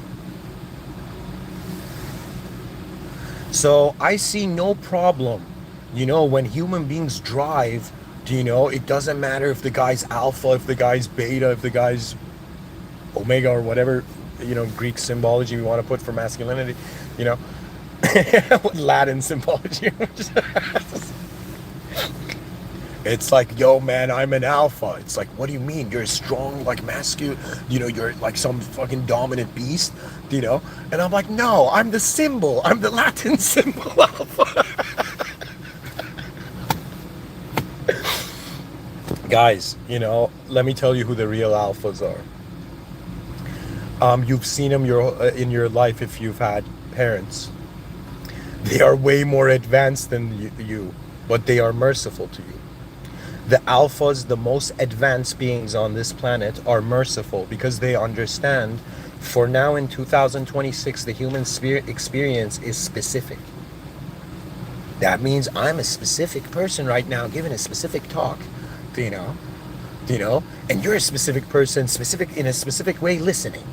So I see no problem, when human beings drive. It doesn't matter if the guy's alpha, if the guy's beta, if the guy's omega, or whatever, Greek symbology we want to put for masculinity, Latin symbology. It's like, yo, man, I'm an alpha. It's like, what do you mean? You're strong, like masculine, you're like some fucking dominant beast, And I'm like, no, I'm the symbol. I'm the Latin symbol alpha. Guys, let me tell you who the real alphas are. You've seen them in your life if you've had parents. They are way more advanced than you, but they are merciful to you. The alphas, the most advanced beings on this planet, are merciful because they understand, for now in 2026, the human experience is specific. That means I'm a specific person right now giving a specific talk, and you're a specific person, specific in a specific way, listening,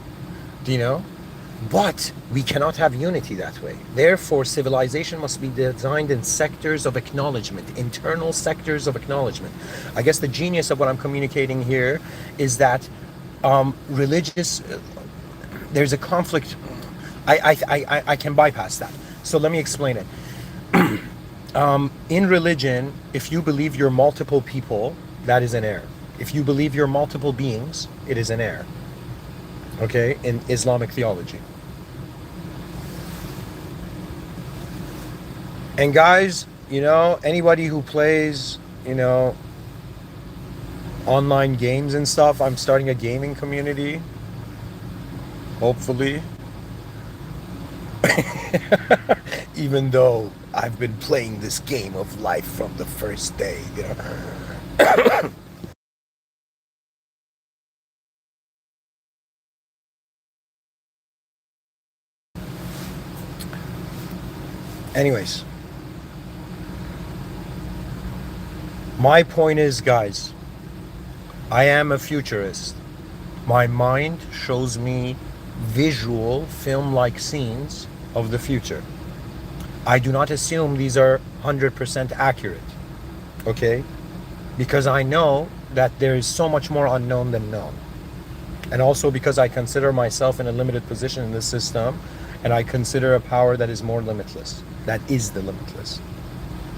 But we cannot have unity that way. Therefore, civilization must be designed in sectors of acknowledgement, internal sectors of acknowledgement. I guess the genius of what I'm communicating here is that there's a conflict. I can bypass that. So let me explain it. In religion, if you believe you're multiple people, that is an error. If you believe you're multiple beings, it is an error. Okay, in Islamic theology. And guys, anybody who plays, online games and stuff, I'm starting a gaming community. Hopefully. Even though I've been playing this game of life from the first day, Anyways, my point is, guys, I am a futurist. My mind shows me visual, film-like scenes of the future. I do not assume these are 100% accurate, okay? Because I know that there is so much more unknown than known. And also because I consider myself in a limited position in this system, and I consider a power that is more limitless. That is the limitless.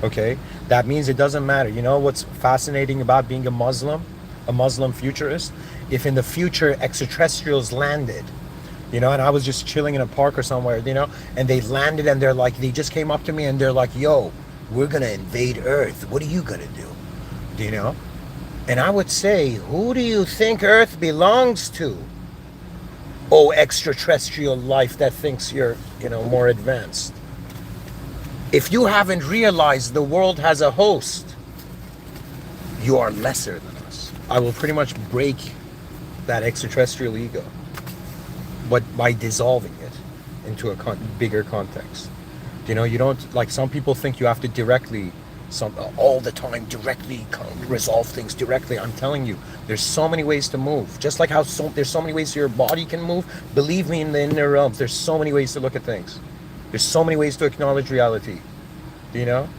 Okay? That means it doesn't matter. You know what's fascinating about being a Muslim futurist? If in the future extraterrestrials landed, You know, and I was just chilling in a park or somewhere, you know, and they landed and they're like, they just came up to me and they're like, yo, we're gonna invade Earth. What are you gonna do? Do you know? And I would say, who do you think Earth belongs to? Oh, extraterrestrial life that thinks you're, you know, more advanced. If you haven't realized the world has a host, you are lesser than us. I will pretty much break that extraterrestrial ego, but by dissolving it into a bigger context. You know, you don't, like some people think you have to directly, all the time, directly resolve things directly. I'm telling you, there's so many ways to move. Just like how there's so many ways your body can move. Believe me, in the inner realms, there's so many ways to look at things. There's so many ways to acknowledge reality. You know?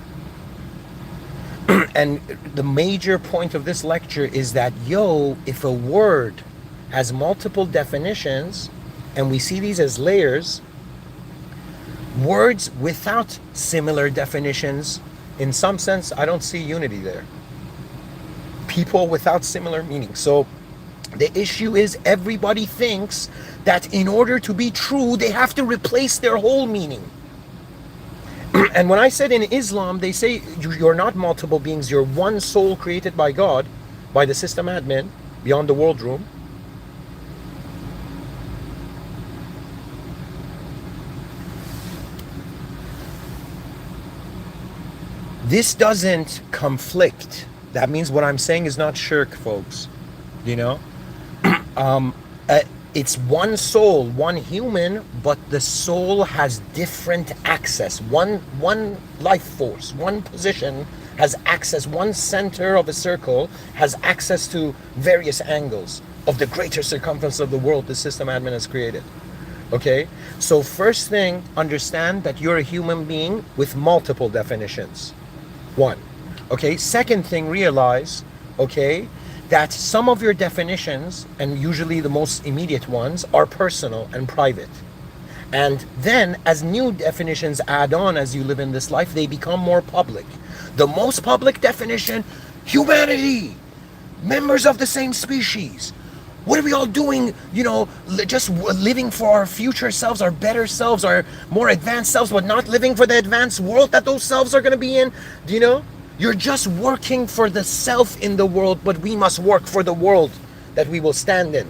And the major point of this lecture is that, yo, if a word has multiple definitions, and we see these as layers, words without similar definitions, in some sense, I don't see unity there. People without similar meaning. So the issue is everybody thinks that in order to be true, they have to replace their whole meaning. And when I said in Islam, they say you're not multiple beings, you're one soul created by God, by the system admin, beyond the world room. This doesn't conflict. That means what I'm saying is not shirk, folks. You know? It's one soul, one human, but the soul has different access. One life force, one position has access, one center of a circle has access to various angles of the greater circumference of the world the system admin has created. Okay? So first thing, understand that you're a human being with multiple definitions. One. Okay? Second thing, realize, okay, that some of your definitions, and usually the most immediate ones, are personal and private. And then, as new definitions add on as you live in this life, they become more public. The most public definition, humanity, members of the same species. What are we all doing, you know, just living for our future selves, our better selves, our more advanced selves, but not living for the advanced world that those selves are going to be in? Do you know? You're just working for the self in the world, but we must work for the world that we will stand in,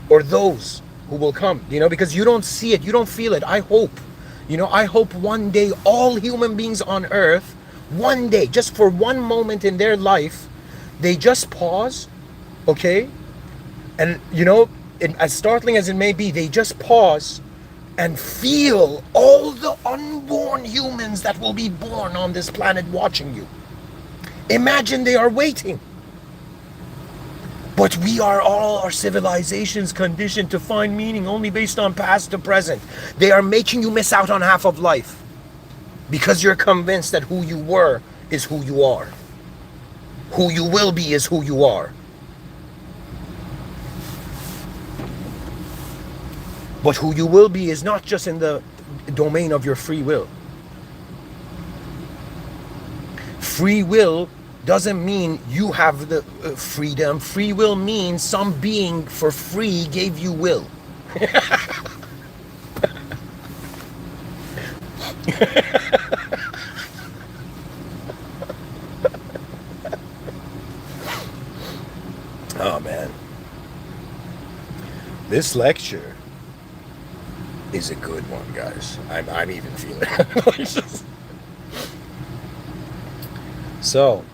or those who will come, you know, because you don't see it, you don't feel it. I hope, you know, I hope one day all human beings on earth, one day, just for one moment in their life, they just pause, okay? And, you know, as startling as it may be, they just pause and feel all the unborn humans that will be born on this planet watching you. Imagine they are waiting. But we are all, our civilizations, conditioned to find meaning only based on past to present. They are making you miss out on half of life because you're convinced that who you were is who you are. Who you will be is who you are. But who you will be is not just in the domain of your free will. Free will doesn't mean you have the freedom. Free will means some being for free gave you will. Oh man. This lecture is a good one, guys. I'm even feeling it. So,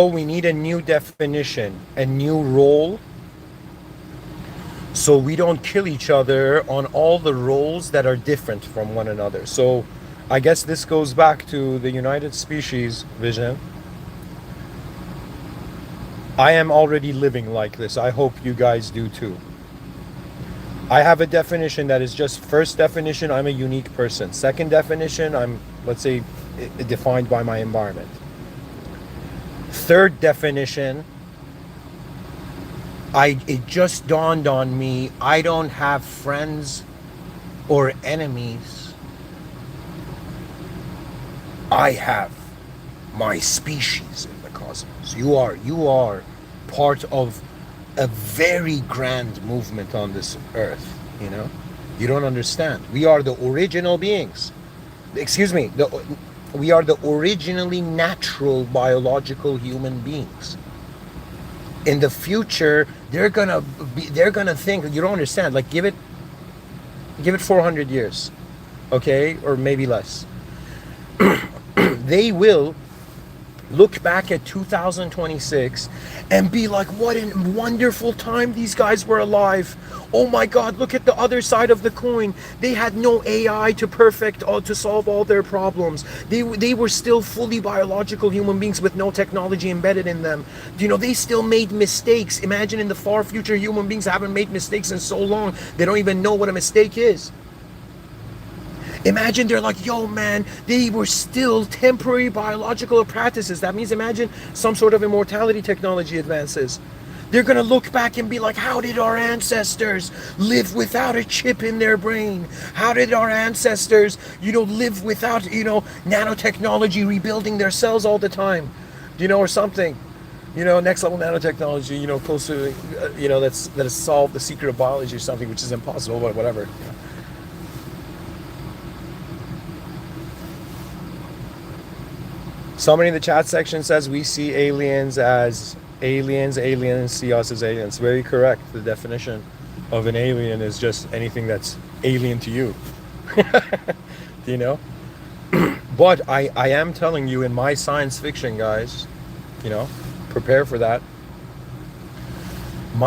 we need a new definition, a new role, so we don't kill each other on all the roles that are different from one another. So I guess this goes back to the United Species vision. I am already living like this. I hope you guys do too. I have a definition that is just, first definition, I'm a unique person. Second definition, I'm, let's say, defined by my environment. Third definition, it just dawned on me, I don't have friends or enemies. I have my species in the cosmos. You are part of a very grand movement on this earth, you know? You don't understand. We are the original beings. Excuse me, we are the originally natural biological human beings. In the future, they're gonna think, you don't understand, like give it 400 years, okay, or maybe less. They will look back at 2026 and be like, what a wonderful time these guys were alive. Oh my God, look at the other side of the coin. They had no AI to solve all their problems. They were still fully biological human beings with no technology embedded in them. You know, they still made mistakes. Imagine in the far future, human beings haven't made mistakes in so long, they don't even know what a mistake is. Imagine they're like, yo man, they were still temporary biological practices. That means imagine some sort of immortality technology advances. They're gonna look back and be like, how did our ancestors live without a chip in their brain? How did our ancestors, live without, nanotechnology rebuilding their cells all the time? Or something. Next level nanotechnology, close to, that has solved the secret of biology or something, which is impossible, but whatever. Somebody in the chat section says we see aliens as aliens see us as aliens. Very correct. The definition of an alien is just anything that's alien to you. But I am telling you, in my science fiction, guys, prepare for that.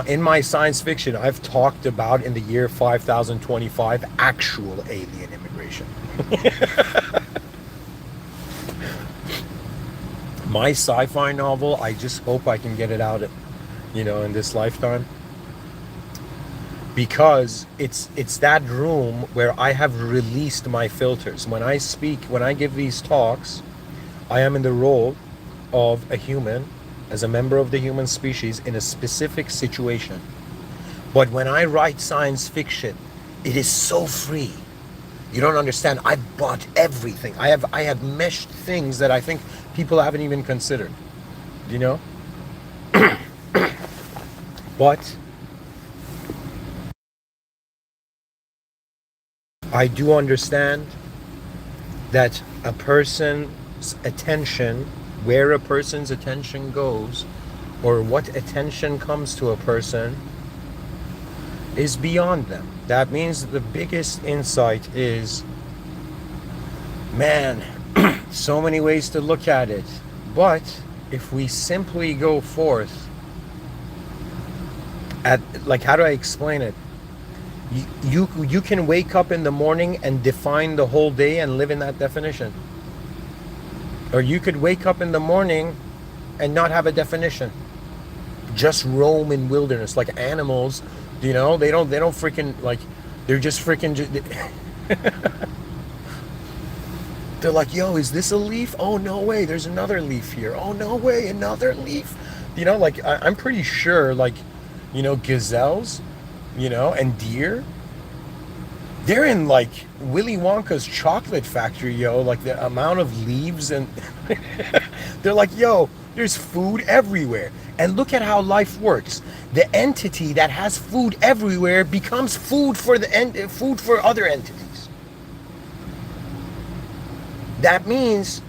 In my science fiction, I've talked about, in the year 5025, actual alien immigration. My sci-fi novel, I just hope I can get it out, in this lifetime, because it's that room where I have released my filters. When I speak, when I give these talks, I am in the role of a human, as a member of the human species in a specific situation. But when I write science fiction, it is so free. You don't understand. I've bought everything. I have meshed things that I think people haven't even considered. But I do understand that a person's attention, where a person's attention goes, or what attention comes to a person, is beyond them. That means the biggest insight is, man, so many ways to look at it. But if we simply go forth at, like, how do I explain it? You can wake up in the morning and define the whole day and live in that definition. Or you could wake up in the morning and not have a definition. Just roam in wilderness like animals. They don't freaking, like, they're just freaking, they're like, yo, is this a leaf? Oh, no way, there's another leaf here. Oh, no way, another leaf. Like, I'm pretty sure, like, gazelles, and deer, they're in, like, Willy Wonka's chocolate factory, yo, like, the amount of leaves, and they're like, yo, there's food everywhere. And look at how life works. The entity that has food everywhere becomes food for other entities. That means,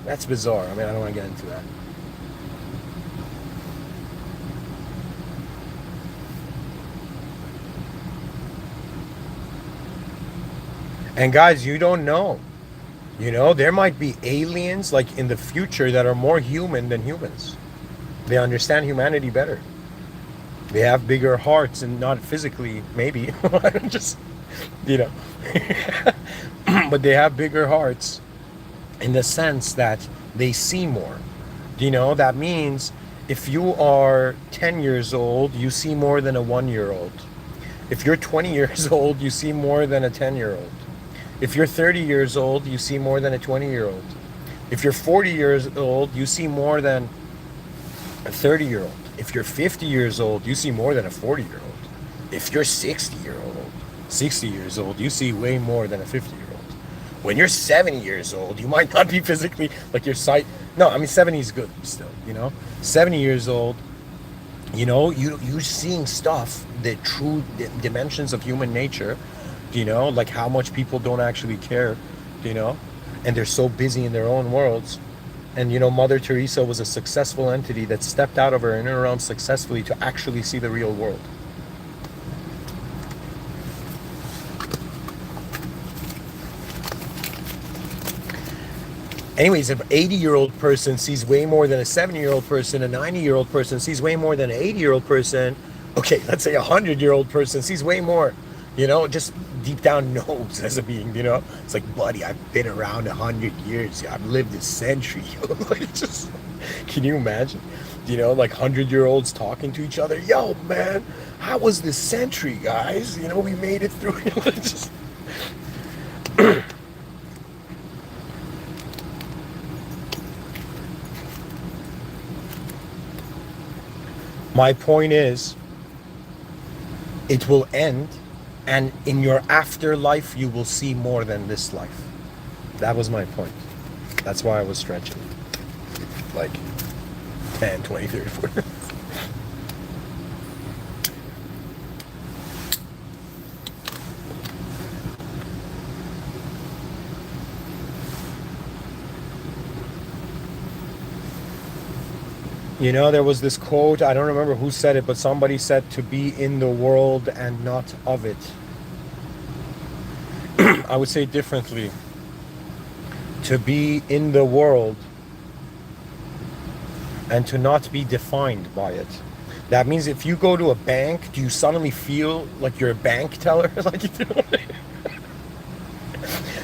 that's bizarre. I mean, I don't want to get into that. And guys, you don't know. There might be aliens, like, in the future that are more human than humans. They understand humanity better. They have bigger hearts, and not physically, maybe. Just, but they have bigger hearts in the sense that they see more. That means if you are 10 years old, you see more than a 1-year-old. If you're 20 years old, you see more than a 10-year-old. If you're 30 years old, you see more than a 20-year-old. If you're 40 years old, you see more than a 30-year-old. If you're 50 years old, you see more than a 40-year-old. If you're 60 years old, you see way more than a 50-year-old. When you're 70 years old, you might not be physically, like your sight. No, I mean, 70 is good still, 70 years old, you're seeing stuff, the true dimensions of human nature, like how much people don't actually care, and they're so busy in their own worlds. And Mother Teresa was a successful entity that stepped out of her inner realm successfully to actually see the real world. Anyways, if an 80-year-old person sees way more than a 70-year-old person, a 90-year-old person sees way more than an 80-year-old person, okay, let's say a 100-year-old person sees way more, just deep down knows as a being, It's like, buddy, I've been around 100 years. I've lived a century. Like, just, can you imagine? Like 100-year-olds talking to each other. Yo, man, how was this century, guys? We made it through. Just... My point is, it will end, and in your afterlife, you will see more than this life. That was my point. That's why I was stretching. Like 10, 20, 30, 40. There was this quote, I don't remember who said it, but somebody said to be in the world and not of it. I would say differently. To be in the world and to not be defined by it. That means if you go to a bank, do you suddenly feel like you're a bank teller?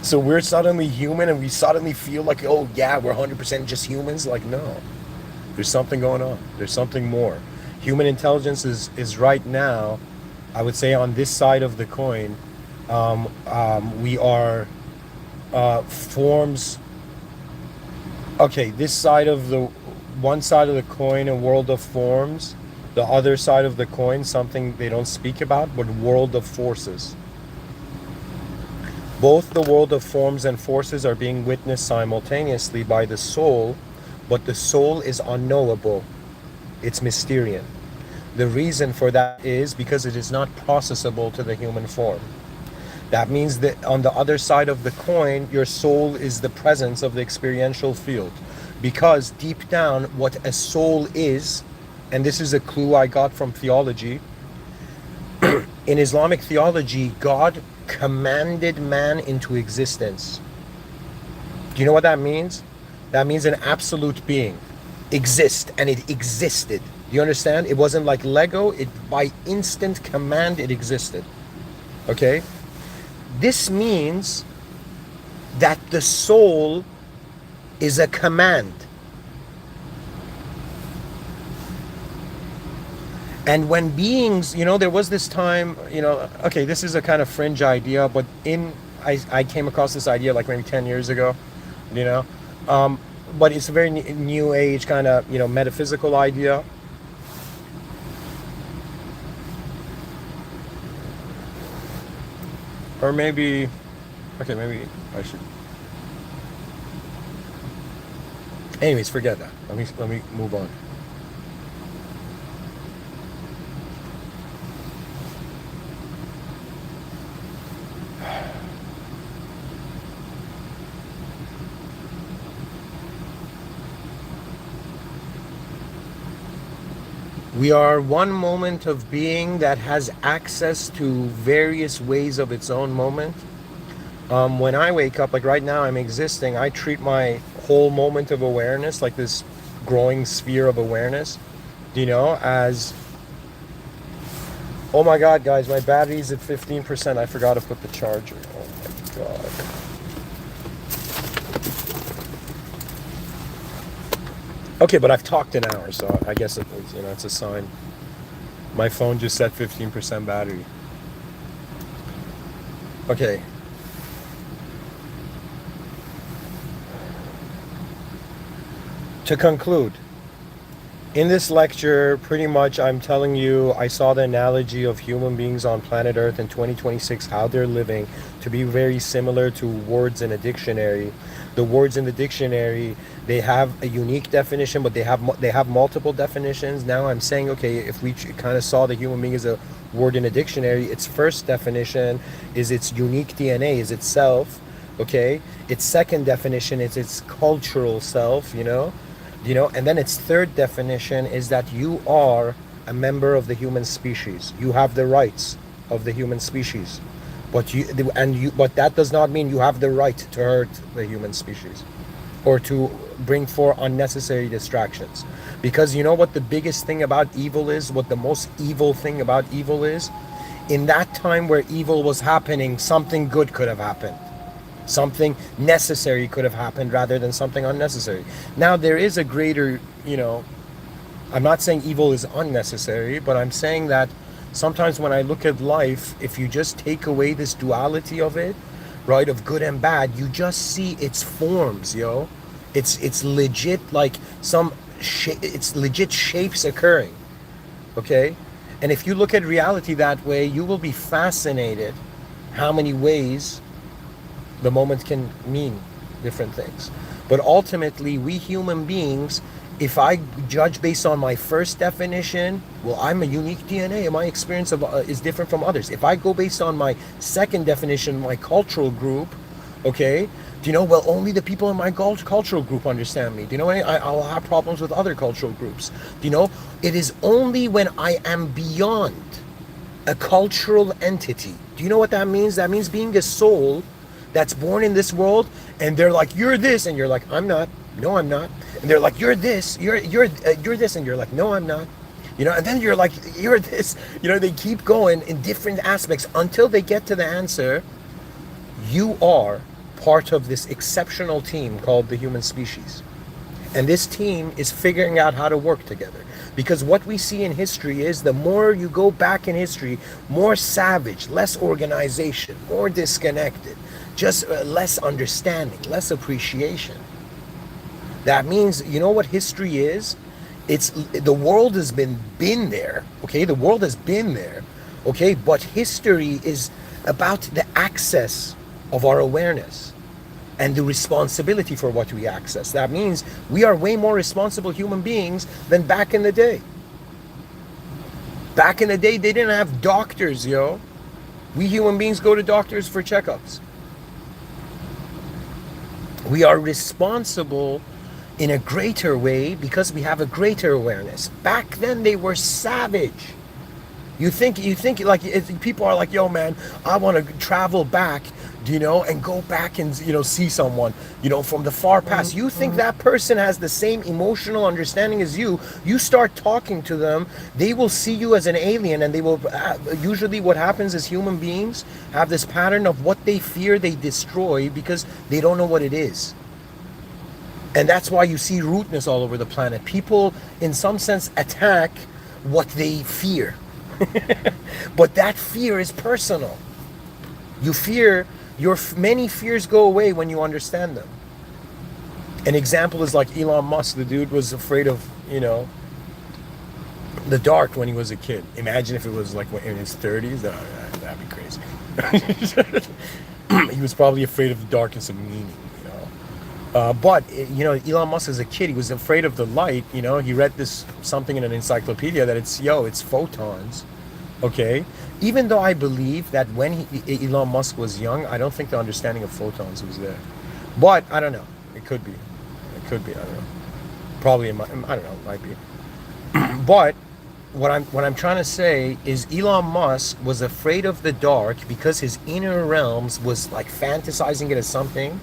So we're suddenly human and we suddenly feel like, oh yeah, we're 100% just humans? Like, no. There's something going on. There's something more. Human intelligence is right now, I would say, on this side of the coin. We are forms. Okay, this side of the one side of the coin, a world of forms. The other side of the coin, something they don't speak about, but world of forces. Both the world of forms and forces are being witnessed simultaneously by the soul. But the soul is unknowable. It's Mysterian. The reason for that is because it is not processable to the human form. That means that on the other side of the coin, your soul is the presence of the experiential field. Because deep down, what a soul is, and this is a clue I got from theology, in Islamic theology, God commanded man into existence. Do you know what that means? That means an absolute being exist, and it existed. Do you understand? It wasn't like Lego. It by instant command it existed. Okay? This means that the soul is a command. And when beings, there was this time, okay, this is a kind of fringe idea, but I came across this idea like maybe 10 years ago, but it's a very new age kind of, metaphysical idea. Or maybe, okay, maybe I should. Anyways, forget that. Let me move on. We are one moment of being that has access to various ways of its own moment. When I wake up, like right now I'm existing, I treat my whole moment of awareness, like this growing sphere of awareness, as, oh my God, guys, my battery's at 15%. I forgot to put the charger. Oh my God. Okay, but I've talked an hour, so I guess it's a sign. My phone just said 15% battery. Okay. To conclude, in this lecture, pretty much I'm telling you, I saw the analogy of human beings on planet Earth in 2026, how they're living, to be very similar to words in a dictionary. The words in the dictionary, they have a unique definition, but they have multiple definitions. Now I'm saying, okay, if we kind of saw the human being as a word in a dictionary, its first definition is its unique DNA, is itself, okay? Its second definition is its cultural self, and then its third definition is that you are a member of the human species. You have the rights of the human species, but that does not mean you have the right to hurt the human species or to bring forth unnecessary distractions. Because you know what the biggest thing about evil is, what the most evil thing about evil is? In that time where evil was happening, something good could have happened. Something necessary could have happened rather than something unnecessary. Now there is a greater, I'm not saying evil is unnecessary, but I'm saying that sometimes when I look at life, if you just take away this duality of it, right, of good and bad, you just see its forms, It's legit like it's legit shapes occurring, okay? And if you look at reality that way, you will be fascinated how many ways the moment can mean different things. But ultimately, we human beings, if I judge based on my first definition, well, I'm a unique DNA and my experience is different from others. If I go based on my second definition, my cultural group, okay, well, only the people in my cultural group understand me. I'll have problems with other cultural groups. It is only when I am beyond a cultural entity. Do you know what that means? That means being a soul that's born in this world, and they're like, you're this, and you're like, I'm not. No, I'm not. And they're like, you're this, you're this, and you're like, no, I'm not. And then you're like, you're this. They keep going in different aspects until they get to the answer. You are part of this exceptional team called the human species. And this team is figuring out how to work together. Because what we see in history is the more you go back in history, more savage, less organization, more disconnected, just less understanding, less appreciation. That means, you know what history is? The world has been there, okay? The world has been there, okay? But history is about the access of our awareness and the responsibility for what we access. That means we are way more responsible human beings than back in the day. Back in the day, they didn't have doctors, We human beings go to doctors for checkups. We are responsible in a greater way because we have a greater awareness. Back then, they were savage. You think like people are like, yo, man, I want to travel back, and go back and, see someone, from the far past. You think that person has the same emotional understanding as you. You start talking to them, they will see you as an alien, and they will, usually what happens is human beings have this pattern of what they fear, they destroy because they don't know what it is. And that's why you see rudeness all over the planet. People, in some sense, attack what they fear. But that fear is personal. You fear, your many fears go away when you understand them. An example is like Elon Musk. The dude was afraid of, the dark when he was a kid. Imagine if it was like in his 30s. That'd be crazy. He was probably afraid of the darkness of meaning. But Elon Musk as a kid, he was afraid of the light. He read something in an encyclopedia that it's photons. Okay, even though I believe that when Elon Musk was young, I don't think the understanding of photons was there. But I don't know. It could be. I don't know. Probably. I don't know. It might be. But what I'm trying to say is Elon Musk was afraid of the dark because his inner realms was like fantasizing it as something,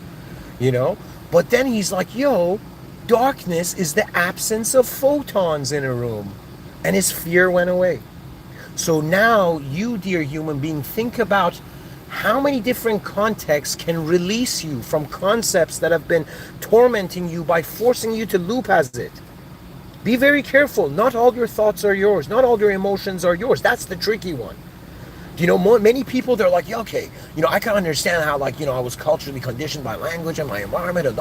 But then he's like, yo, darkness is the absence of photons in a room. And his fear went away. So now you, dear human being, think about how many different contexts can release you from concepts that have been tormenting you by forcing you to loop as it. Be very careful. Not all your thoughts are yours. Not all your emotions are yours. That's the tricky one. Many people, they're like, yeah, okay, I can understand how, like, I was culturally conditioned by language and my environment, and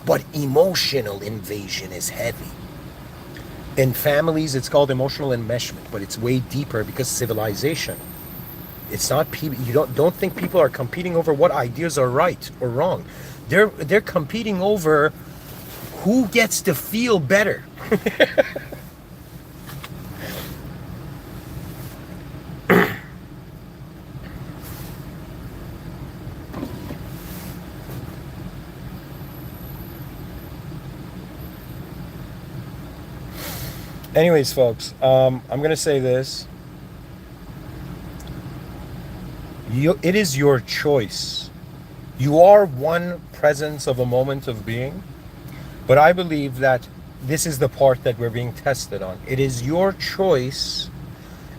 but emotional invasion is heavy. In families, it's called emotional enmeshment, but it's way deeper because civilization. It's not people. You don't think people are competing over what ideas are right or wrong. They're competing over who gets to feel better. Anyways, folks, I'm gonna say this. It is your choice. You are one presence of a moment of being, but I believe that this is the part that we're being tested on. It is your choice,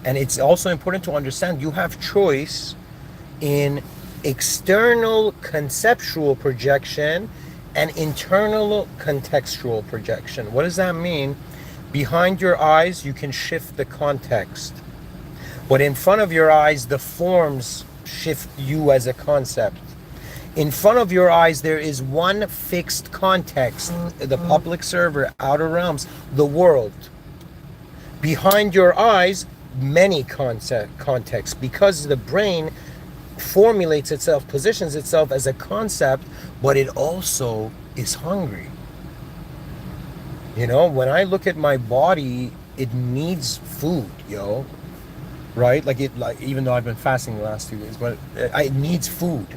and it's also important to understand you have choice in external conceptual projection and internal contextual projection. What does that mean? Behind your eyes, you can shift the context. But in front of your eyes, the forms shift you as a concept. In front of your eyes, there is one fixed context, the public server, outer realms, the world. Behind your eyes, many contexts, because the brain formulates itself, positions itself as a concept, but it also is hungry. When I look at my body, it needs food, right? Like even though I've been fasting the last 2 days, but it needs food.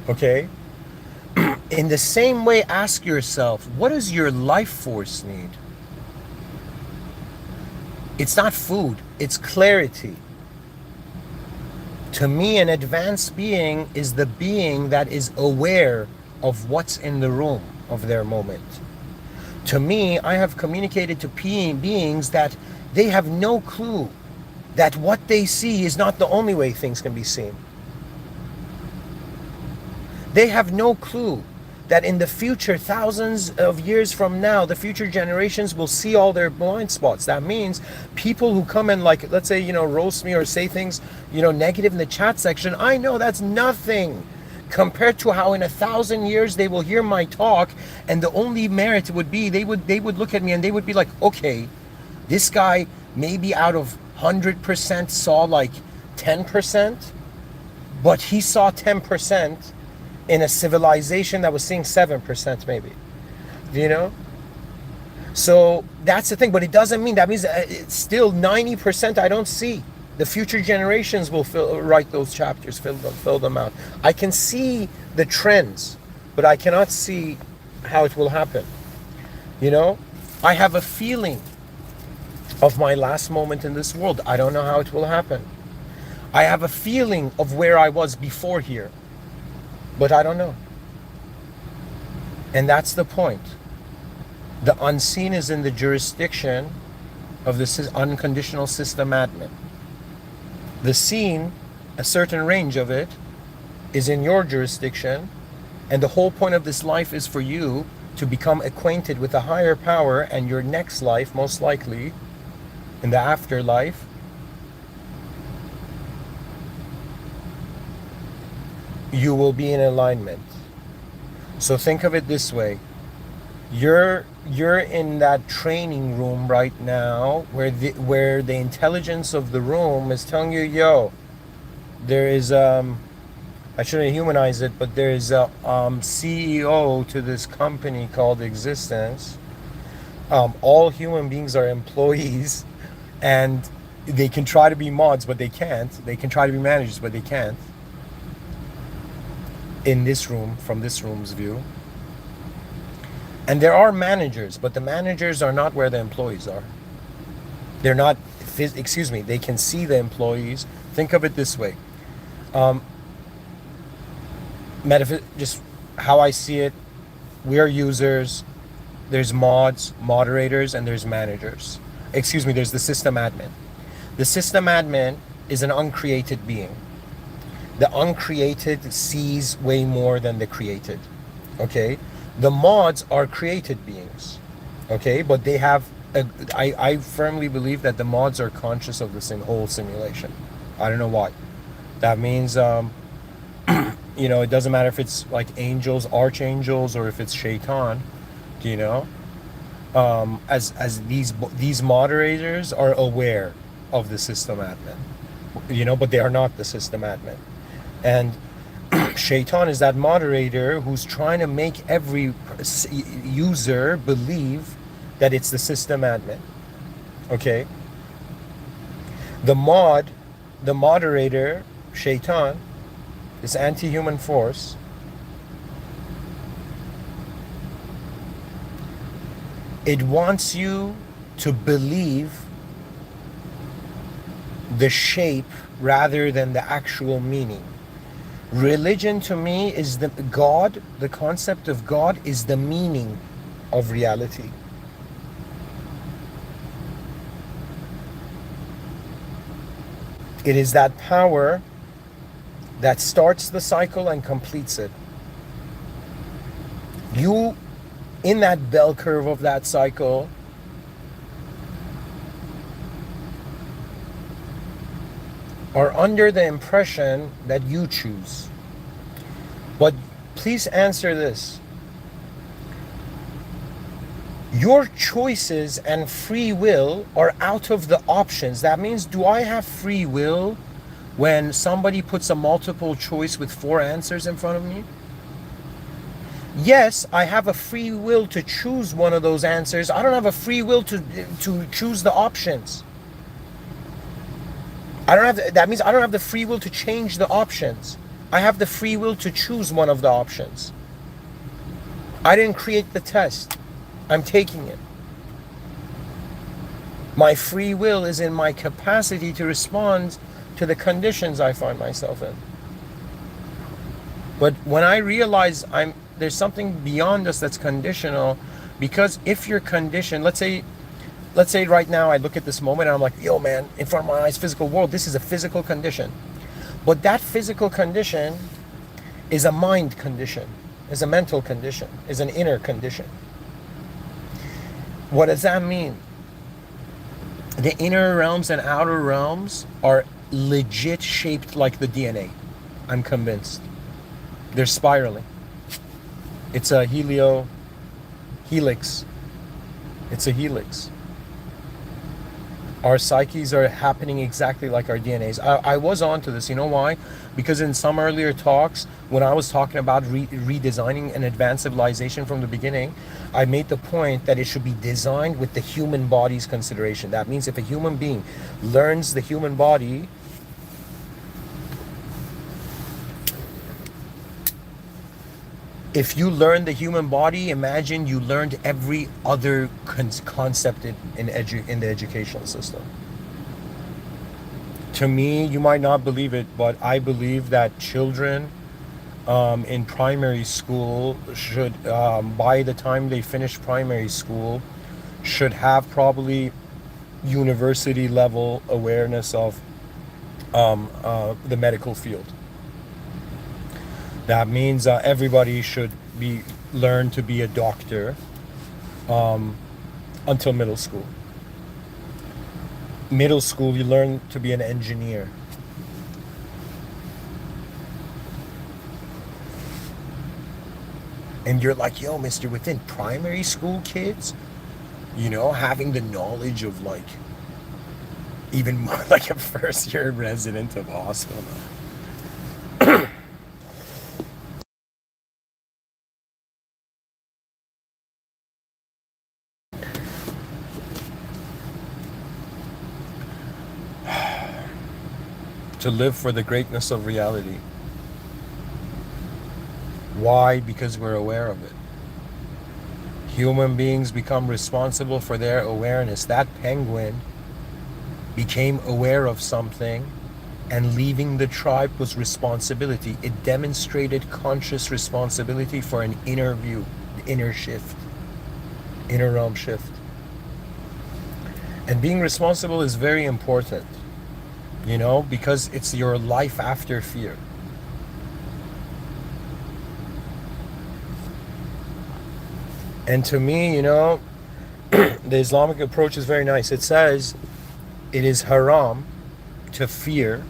Okay? In the same way, ask yourself, what does your life force need? It's not food, it's clarity. To me, an advanced being is the being that is aware of what's in the room of their moment. To me, I have communicated to beings that they have no clue that what they see is not the only way things can be seen. They have no clue that in the future, thousands of years from now, the future generations will see all their blind spots. That means people who come and, like, let's say, roast me or say things, negative in the chat section, I know that's nothing compared to how in 1,000 years they will hear my talk, and the only merit would be they would look at me and they would be like, okay, this guy maybe out of 100% saw like 10%, but he saw 10% in a civilization that was seeing 7% maybe, so that's the thing. But it doesn't mean that means it's still 90% I don't see. The future generations will write those chapters, fill them out. I can see the trends, but I cannot see how it will happen. I have a feeling of my last moment in this world. I don't know how it will happen. I have a feeling of where I was before here, but I don't know. And that's the point. The unseen is in the jurisdiction of the unconditional system admin. The seen, a certain range of it, is in your jurisdiction, and the whole point of this life is for you to become acquainted with a higher power, and your next life, most likely, in the afterlife, you will be in alignment. So think of it this way. You're in that training room right now where the intelligence of the room is telling you, yo, there is I shouldn't humanize it, but there is a CEO to this company called existence. All human beings are employees, and they can try to be mods, but they can't. They can try to be managers, but they can't. In this room, from this room's view. And there are managers, but the managers are not where the employees are. They're not, they can see the employees. Think of it this way. Just how I see it, we are users, there's mods, moderators, and there's managers. There's the system admin. The system admin is an uncreated being. The uncreated sees way more than the created. Okay? The mods are created beings. Okay? But they have I firmly believe that the mods are conscious of this whole simulation. I don't know why. That means it doesn't matter if it's like angels, archangels, or if it's shaitan, you know, as these moderators are aware of the system admin, but they are not the system admin. And shaitan is that moderator who's trying to make every user believe that it's the system admin. Okay? The moderator, shaitan, this anti-human force, it wants you to believe the shape rather than the actual meaning. Religion to me is the concept of God is the meaning of reality. It is that power that starts the cycle and completes it. You, in that bell curve of that cycle, are under the impression that you choose. But please answer this. Your choices and free will are out of the options. That means, do I have free will when somebody puts a multiple choice with 4 answers in front of me? Yes, I have a free will to choose one of those answers. I don't have a free will to choose the options. That means I don't have the free will to change the options. I have the free will to choose one of the options. I didn't create the test. I'm taking it. My free will is in my capacity to respond to the conditions I find myself in. But when I realize there's something beyond us that's conditional, because if you're conditioned, let's say right now I look at this moment and I'm like, yo man, in front of my eyes, physical world, this is a physical condition. But that physical condition is a mind condition, is a mental condition, is an inner condition. What does that mean? The inner realms and outer realms are legit shaped like the DNA. I'm convinced. They're spiraling. It's a helix. It's a helix. Our psyches are happening exactly like our DNAs. I was onto this. You know why? Because in some earlier talks, when I was talking about redesigning an advanced civilization from the beginning, I made the point that it should be designed with the human body's consideration. That means if a human being learns the human body, if you learn the human body, imagine you learned every other concept in the educational system. To me, you might not believe it, but I believe that children in primary school should, by the time they finish primary school, should have probably university level awareness of the medical field. That means everybody should learn to be a doctor until middle school. Middle school, you learn to be an engineer. And you're like, yo, Mr. Within, primary school kids, having the knowledge of like, even more like a first year resident of a hospital. To live for the greatness of reality. Why? Because we're aware of it. Human beings become responsible for their awareness. That penguin became aware of something, and leaving the tribe was responsibility. It demonstrated conscious responsibility for an inner view, inner shift, inner realm shift. And being responsible is very important. Because it's your life after fear. And to me, The Islamic approach is very nice. It says it is haram to fear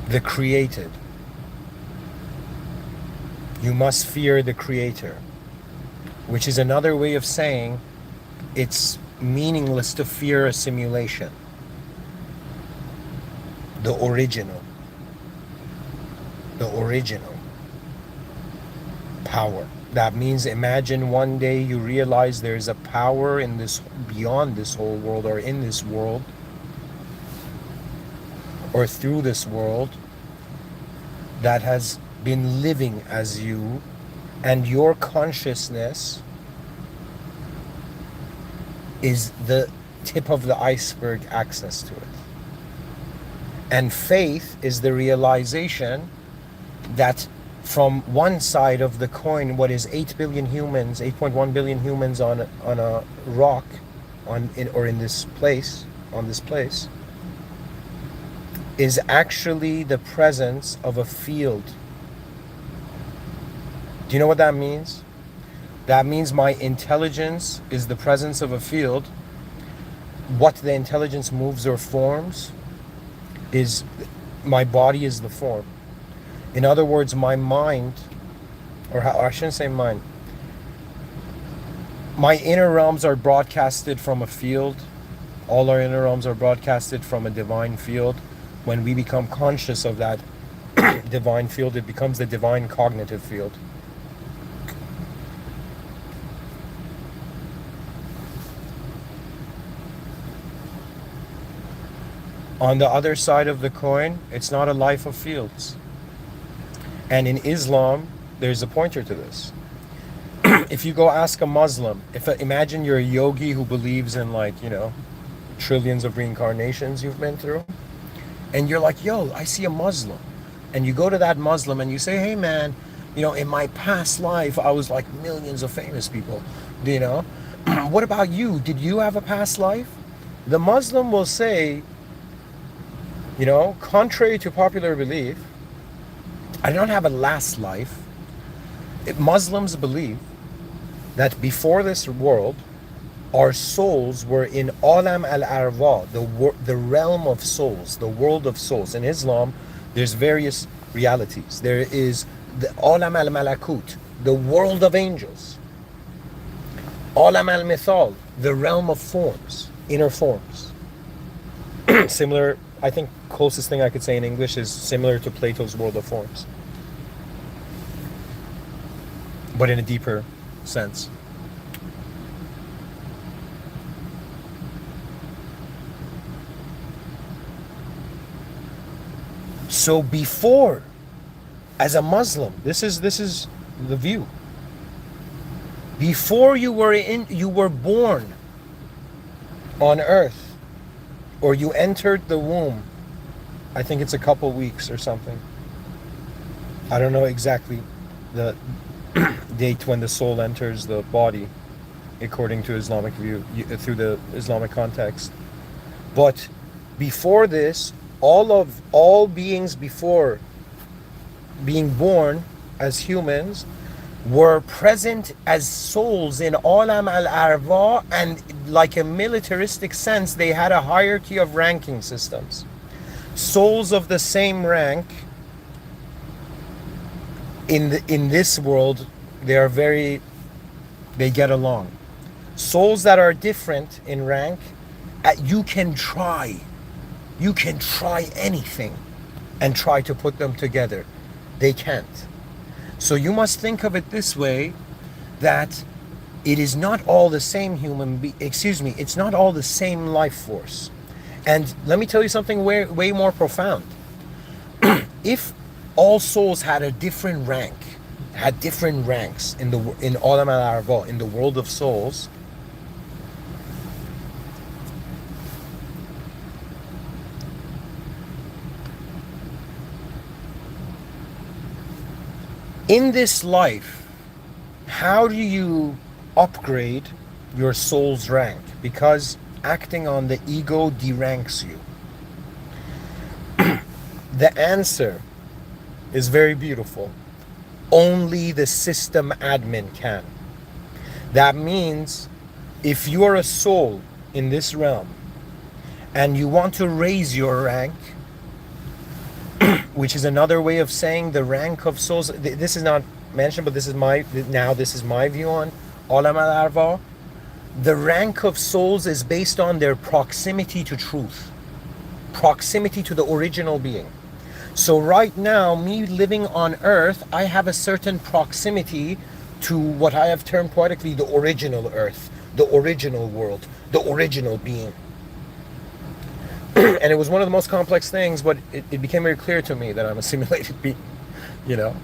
the created. You must fear the creator, which is another way of saying it's meaningless to fear a simulation. The original power. That means imagine one day you realize there's a power in this, beyond this whole world, or in this world, or through this world, that has been living as you, and your consciousness is the tip of the iceberg access to it. And faith is the realization that from one side of the coin, what is 8 billion humans, 8.1 billion humans on a rock, in this place, is actually the presence of a field. Do you know what that means? That means my intelligence is the presence of a field. What the intelligence moves or forms is, my body is the form. In other words, my mind, or I shouldn't say mind, my inner realms are broadcasted from a field. All our inner realms are broadcasted from a divine field. When we become conscious of that divine field, it becomes the divine cognitive field. On the other side of the coin, it's not a life of fields. And in Islam, there's a pointer to this. If you go ask a Muslim, imagine you're a yogi who believes in, trillions of reincarnations you've been through, and you're like, yo, I see a Muslim. And you go to that Muslim and you say, hey man, in my past life, I was like millions of famous people, what about you? Did you have a past life? The Muslim will say, contrary to popular belief, I don't have a last life. Muslims believe that before this world, our souls were in Alam al-Arwa, the realm of souls, the world of souls. In Islam, there's various realities. There is the Alam al-Malakut, the world of angels. Alam al-Mithal, the realm of forms, inner forms. Similar, I think closest thing I could say in English is similar to Plato's world of forms, but in a deeper sense. So before, as a Muslim, this is the view. Before you were born on earth, or you entered the womb, I think it's a couple weeks or something. I don't know exactly the date when the soul enters the body, according to Islamic view, through the Islamic context. But before this, all beings before being born as humans were present as souls in Alam al-Arwa, and like a militaristic sense, they had a hierarchy of ranking systems. Souls of the same rank in this world, they get along. Souls that are different in rank, you can try anything and try to put them together. They can't. So you must think of it this way, that it is not all the same it's not all the same life force. And let me tell you something way more profound. If all souls had a different rank, had different ranks in Alam al-Arwa, in the world of souls, in this life, how do you upgrade your soul's rank? Because acting on the ego deranks you. The answer is very beautiful. Only the system admin can. That means if you are a soul in this realm and you want to raise your rank, which is another way of saying the rank of souls. This is not mentioned, but this is my view on Alam al-Arwa. The rank of souls is based on their proximity to truth, proximity to the original being. So right now, me living on earth, I have a certain proximity to what I have termed poetically the original earth, the original world, the original being. And it was one of the most complex things, but it became very clear to me that I'm a simulated being, you know?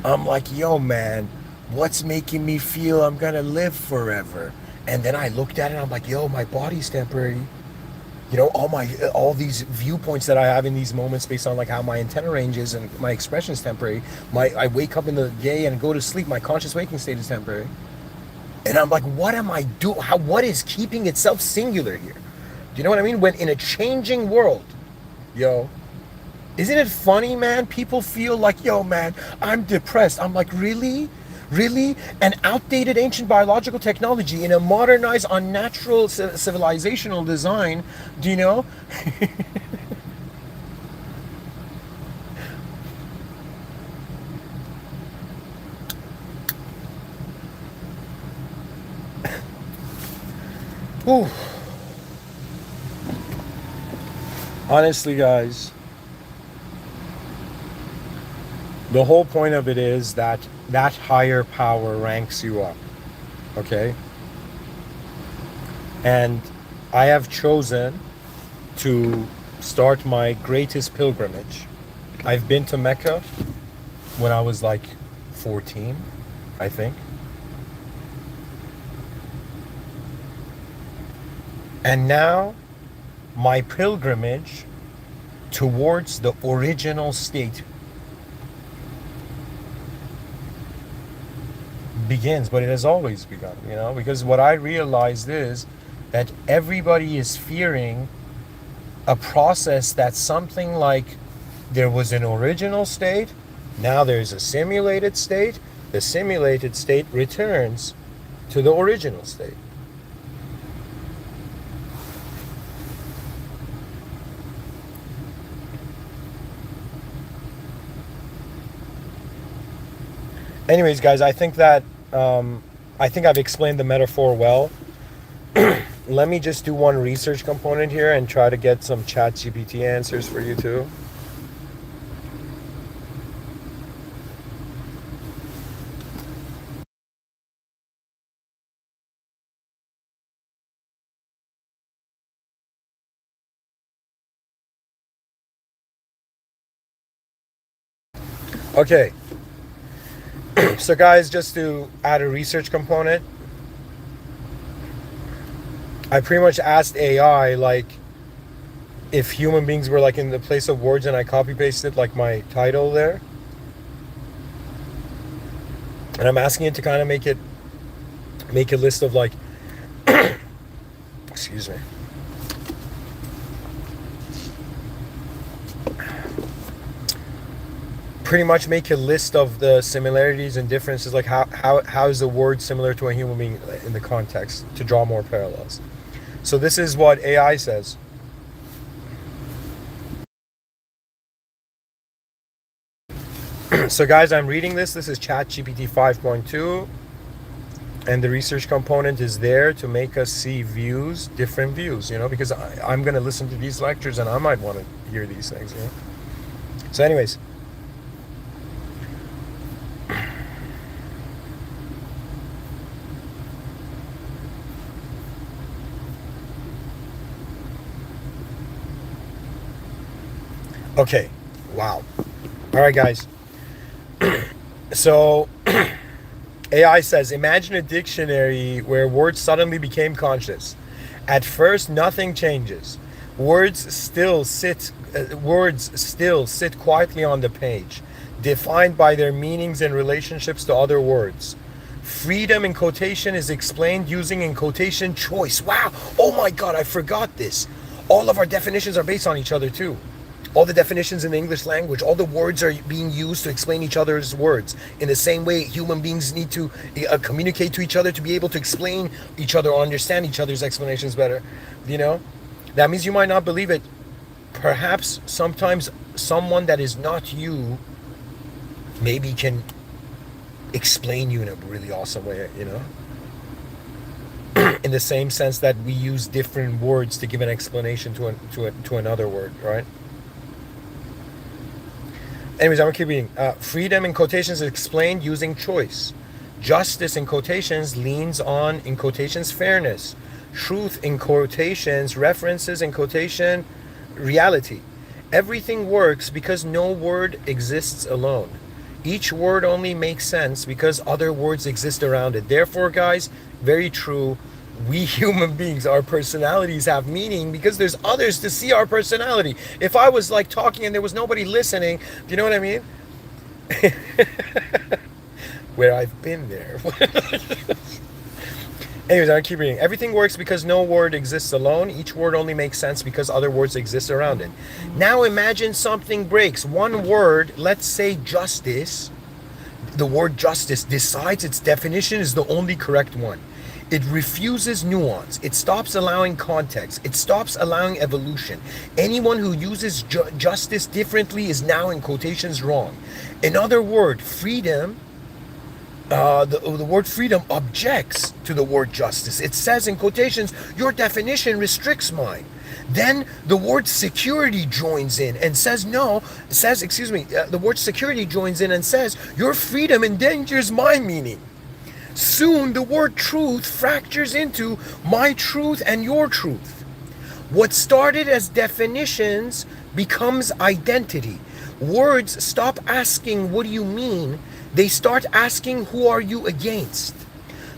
I'm like, yo, man, what's making me feel I'm gonna live forever? And then I looked at it and I'm like, yo, my body's temporary. You know, all these viewpoints that I have in these moments based on like how my antenna range is and my expression is temporary. I wake up in the day and go to sleep, my conscious waking state is temporary. And I'm like, what am I doing? What is keeping itself singular here? Do you know what I mean? When in a changing world, yo, isn't it funny, man? People feel like, yo, man, I'm depressed. I'm like, really? Really? An outdated ancient biological technology in a modernized, unnatural civilizational design, do you know? Ooh. Honestly, guys, the whole point of it is that that higher power ranks you up, okay? And I have chosen to start my greatest pilgrimage. I've been to Mecca when I was like 14, I think. And now my pilgrimage towards the original state begins, but it has always begun, you know, because what I realized is that everybody is fearing a process that's something like there was an original state, now there's a simulated state, the simulated state returns to the original state. Anyways, guys, I think that I think I've explained the metaphor well. Let me just do one research component here and try to get some ChatGPT answers for you too. Okay. So guys, just to add a research component, I pretty much asked AI like if human beings were like in the place of words, and I copy pasted like my title there. And I'm asking it to kind of make a list of like excuse me. Pretty much make a list of the similarities and differences, like how is the word similar to a human being in the context, to draw more parallels. So this is what AI says. So guys, I'm reading this. This is ChatGPT 5.2, and the research component is there to make us see views, different views, you know, because I'm going to listen to these lectures and I might want to hear these things, you know. So anyways, okay, wow. All right, guys. So AI says, imagine a dictionary where words suddenly became conscious. At first, nothing changes. Words still sit quietly on the page, defined by their meanings and relationships to other words. Freedom in quotation is explained using in quotation choice. Wow. Oh my God, I forgot this. All of our definitions are based on each other too. All the definitions in the English language, all the words are being used to explain each other's words. In the same way, human beings need to communicate to each other to be able to explain each other or understand each other's explanations better. You know? That means you might not believe it. Perhaps sometimes someone that is not you maybe can explain you in a really awesome way, you know? In the same sense that we use different words to give an explanation to another word, right? Anyways, I'm gonna keep reading. Freedom in quotations is explained using choice. Justice in quotations leans on, in quotations, fairness. Truth in quotations references, in quotation, reality. Everything works because no word exists alone. Each word only makes sense because other words exist around it. Therefore, guys, very true. We human beings, our personalities have meaning because there's others to see our personality. If I was like talking and there was nobody listening, do you know what I mean? Where I've been there. Anyways, I'll keep reading. Everything works because no word exists alone. Each word only makes sense because other words exist around it. Now imagine something breaks. One word, let's say justice. The word justice decides its definition is the only correct one. It refuses nuance. It stops allowing context. It stops allowing evolution. Anyone who uses justice differently is now, in quotations, wrong. Another word, freedom, the word freedom objects to the word justice. It says, in quotations, your definition restricts mine. Then the word security joins in and says, the word security joins in and says, your freedom endangers my meaning. Soon the word truth fractures into my truth and your truth. What started as definitions becomes identity. Words stop asking, what do you mean? They start asking, who are you against?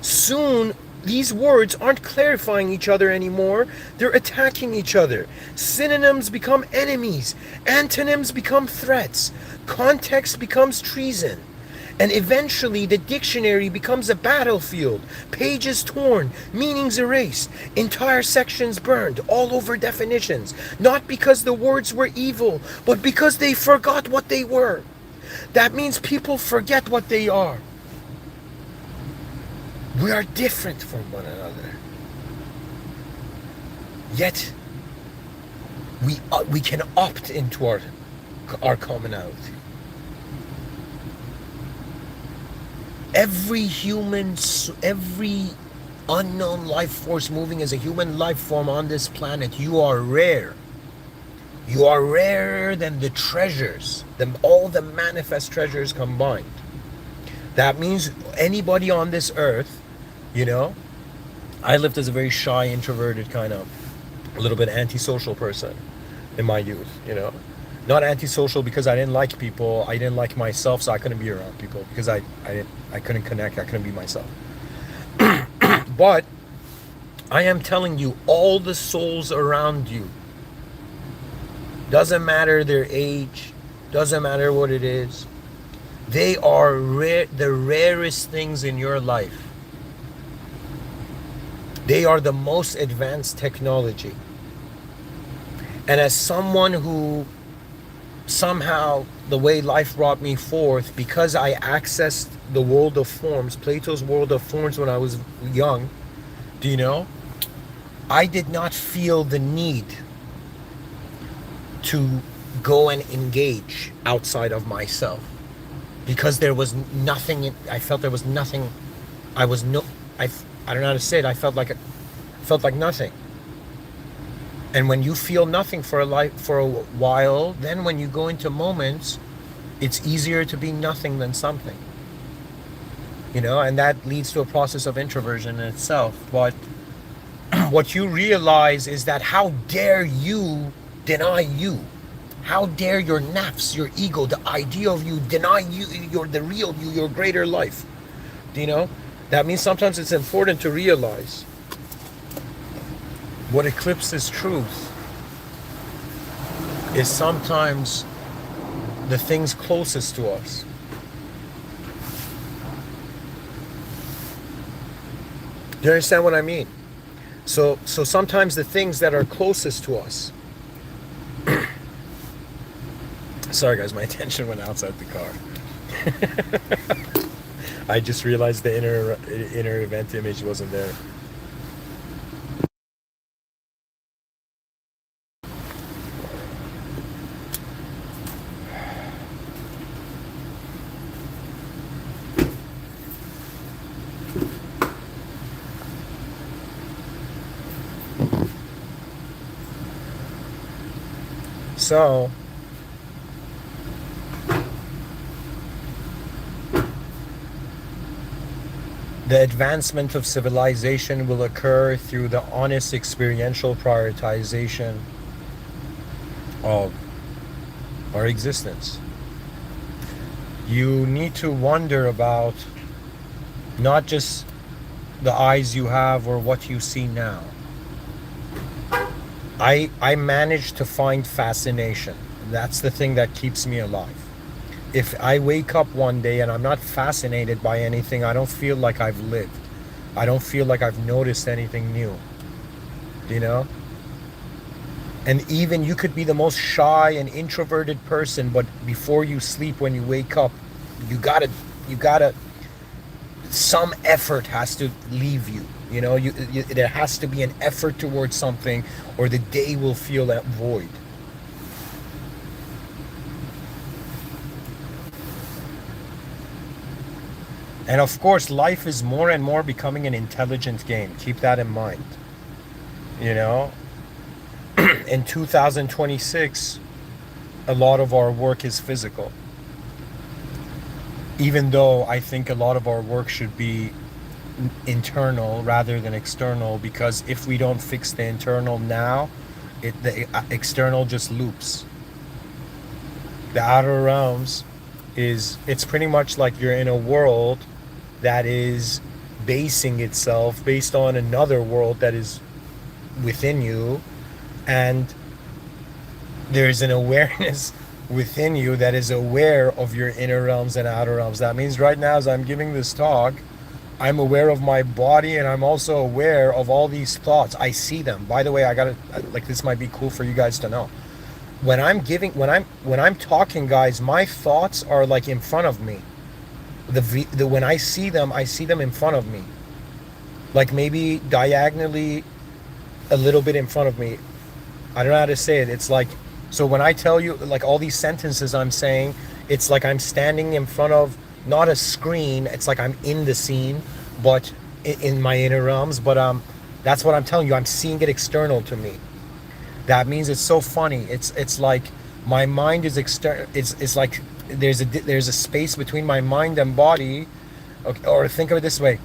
Soon these words aren't clarifying each other anymore. They're attacking each other. Synonyms become enemies. Antonyms become threats. Context becomes treason. And eventually the dictionary becomes a battlefield. Pages torn, meanings erased, entire sections burned, all over definitions. Not because the words were evil, but because they forgot what they were. That means people forget what they are. We are different from one another. Yet, we can opt into our commonality. Every unknown life force moving as a human life form on this planet, you are rare. You are rarer than the treasures, than all the manifest treasures combined. That means anybody on this earth, you know, I lived as a very shy, introverted, kind of a little bit antisocial person in my youth, you know. Not antisocial because I didn't like people. I didn't like myself, so I couldn't be around people because I couldn't connect. I couldn't be myself. But I am telling you, all the souls around you, doesn't matter their age, doesn't matter what it is, they are the rarest things in your life. They are the most advanced technology. And as someone who somehow, the way life brought me forth, because I accessed the world of forms, Plato's world of forms, when I was young, do you know? I did not feel the need to go and engage outside of myself, because there was nothing. I felt there was nothing. I don't know how to say it. I felt like nothing. And when you feel nothing for a while, then when you go into moments, it's easier to be nothing than something. You know, and that leads to a process of introversion in itself. But what you realize is that how dare you deny you? How dare your nafs, your ego, the idea of you, deny you, you're the real you, your greater life? Do you know? That means sometimes it's important to realize what eclipses truth is sometimes the things closest to us. Do you understand what I mean? So sometimes the things that are closest to us Sorry guys, my attention went outside the car. I just realized the inner event image wasn't there. So the advancement of civilization will occur through the honest experiential prioritization of our existence. You need to wonder about not just the eyes you have or what you see now. I managed to find fascination. That's the thing that keeps me alive. If I wake up one day and I'm not fascinated by anything, I don't feel like I've lived. I don't feel like I've noticed anything new. You know? And even you could be the most shy and introverted person, but before you sleep, when you wake up, you gotta, some effort has to leave you. You know, there has to be an effort towards something, or the day will feel that void. And of course, life is more and more becoming an intelligent game. Keep that in mind. You know, in 2026, a lot of our work is physical. Even though I think a lot of our work should be internal rather than external, because if we don't fix the internal now, the external just loops. The outer realms it's pretty much like you're in a world that is basing itself based on another world that is within you, and there's an awareness within you that is aware of your inner realms and outer realms. That means right now, as I'm giving this talk, I'm aware of my body, and I'm also aware of all these thoughts. I see them. By the way, I gotta, like, this might be cool for you guys to know. When I'm talking, guys, my thoughts are like in front of me. When I see them in front of me, like maybe diagonally, a little bit in front of me. I don't know how to say it. It's like, so when I tell you, like, all these sentences I'm saying, it's like I'm standing in front of not a screen. It's like I'm in the scene, but in my inner realms. But that's what I'm telling you. I'm seeing it external to me. That means it's so funny. It's like my mind is external. It's like there's a space between my mind and body. Okay, or think of it this way.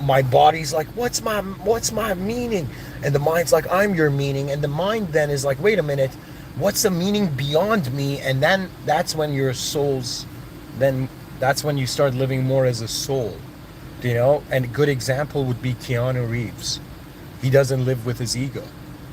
My body's like, what's my meaning? And the mind's like, I'm your meaning. And the mind then is like, wait a minute, what's the meaning beyond me? And then that's when your soul's, then that's when you start living more as a soul, you know? And a good example would be Keanu Reeves. He doesn't live with his ego.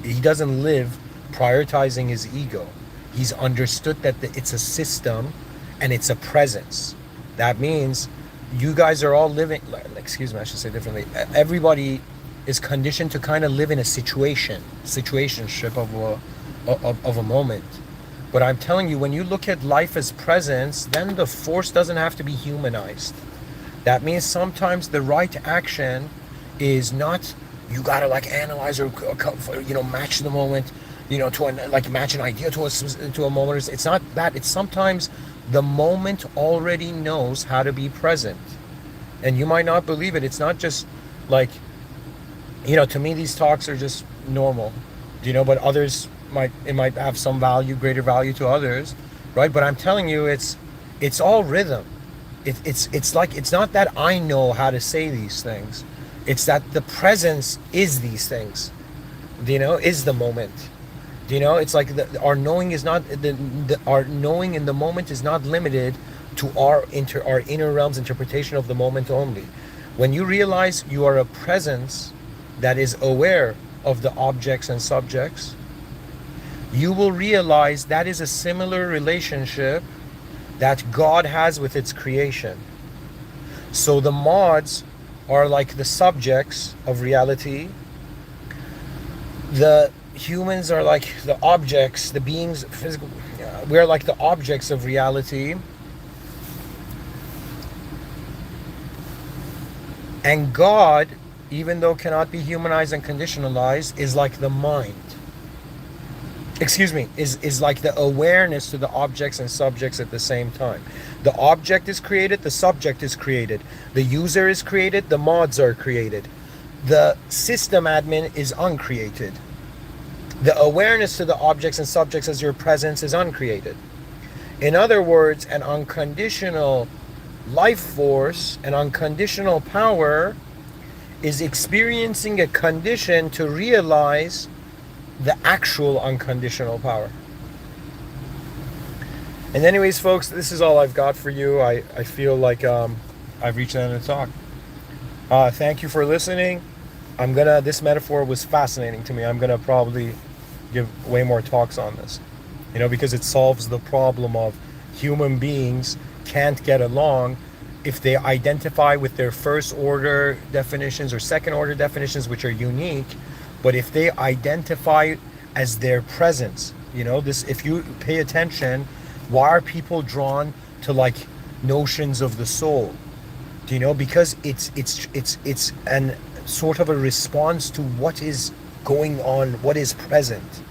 He doesn't live prioritizing his ego. He's understood that it's a system and it's a presence. That means you guys are all living, excuse me, I should say differently. Everybody is conditioned to kind of live in a situationship of a moment. But I'm telling you, when you look at life as presence, then the force doesn't have to be humanized. That means sometimes the right action is not, you gotta like analyze or, you know, match the moment, you know, to like match an idea to a moment. It's not that. It's sometimes the moment already knows how to be present. And you might not believe it. It's not just like, you know, to me these talks are just normal, you know, but others might have some value, greater value to others, right? But I'm telling you, it's all rhythm. It's like, it's not that I know how to say these things. It's that the presence is these things, you know, is the moment. You know, it's like our knowing is not our knowing in the moment is not limited to our inner realms interpretation of the moment only. When you realize you are a presence that is aware of the objects and subjects, you will realize that is a similar relationship that God has with its creation. So the mods are like the subjects of reality. humans are like the objects, the beings, physical. We're like the objects of reality. And God, even though cannot be humanized and conditionalized, is like the mind. Excuse me, is like the awareness to the objects and subjects at the same time. The object is created, the subject is created. The user is created, the mods are created. The system admin is uncreated. The awareness to the objects and subjects as your presence is uncreated. In other words, an unconditional life force, an unconditional power, is experiencing a condition to realize the actual unconditional power. And anyways, folks, this is all I've got for you. I feel like I've reached the end of the talk. Thank you for listening. This metaphor was fascinating to me. I'm gonna probably give way more talks on this, because it solves the problem of human beings can't get along if they identify with their first order definitions or second order definitions, which are unique. But if they identify as their presence, if you pay attention, why are people drawn to like notions of the soul? Because it's an sort of a response to what is going on, what is present,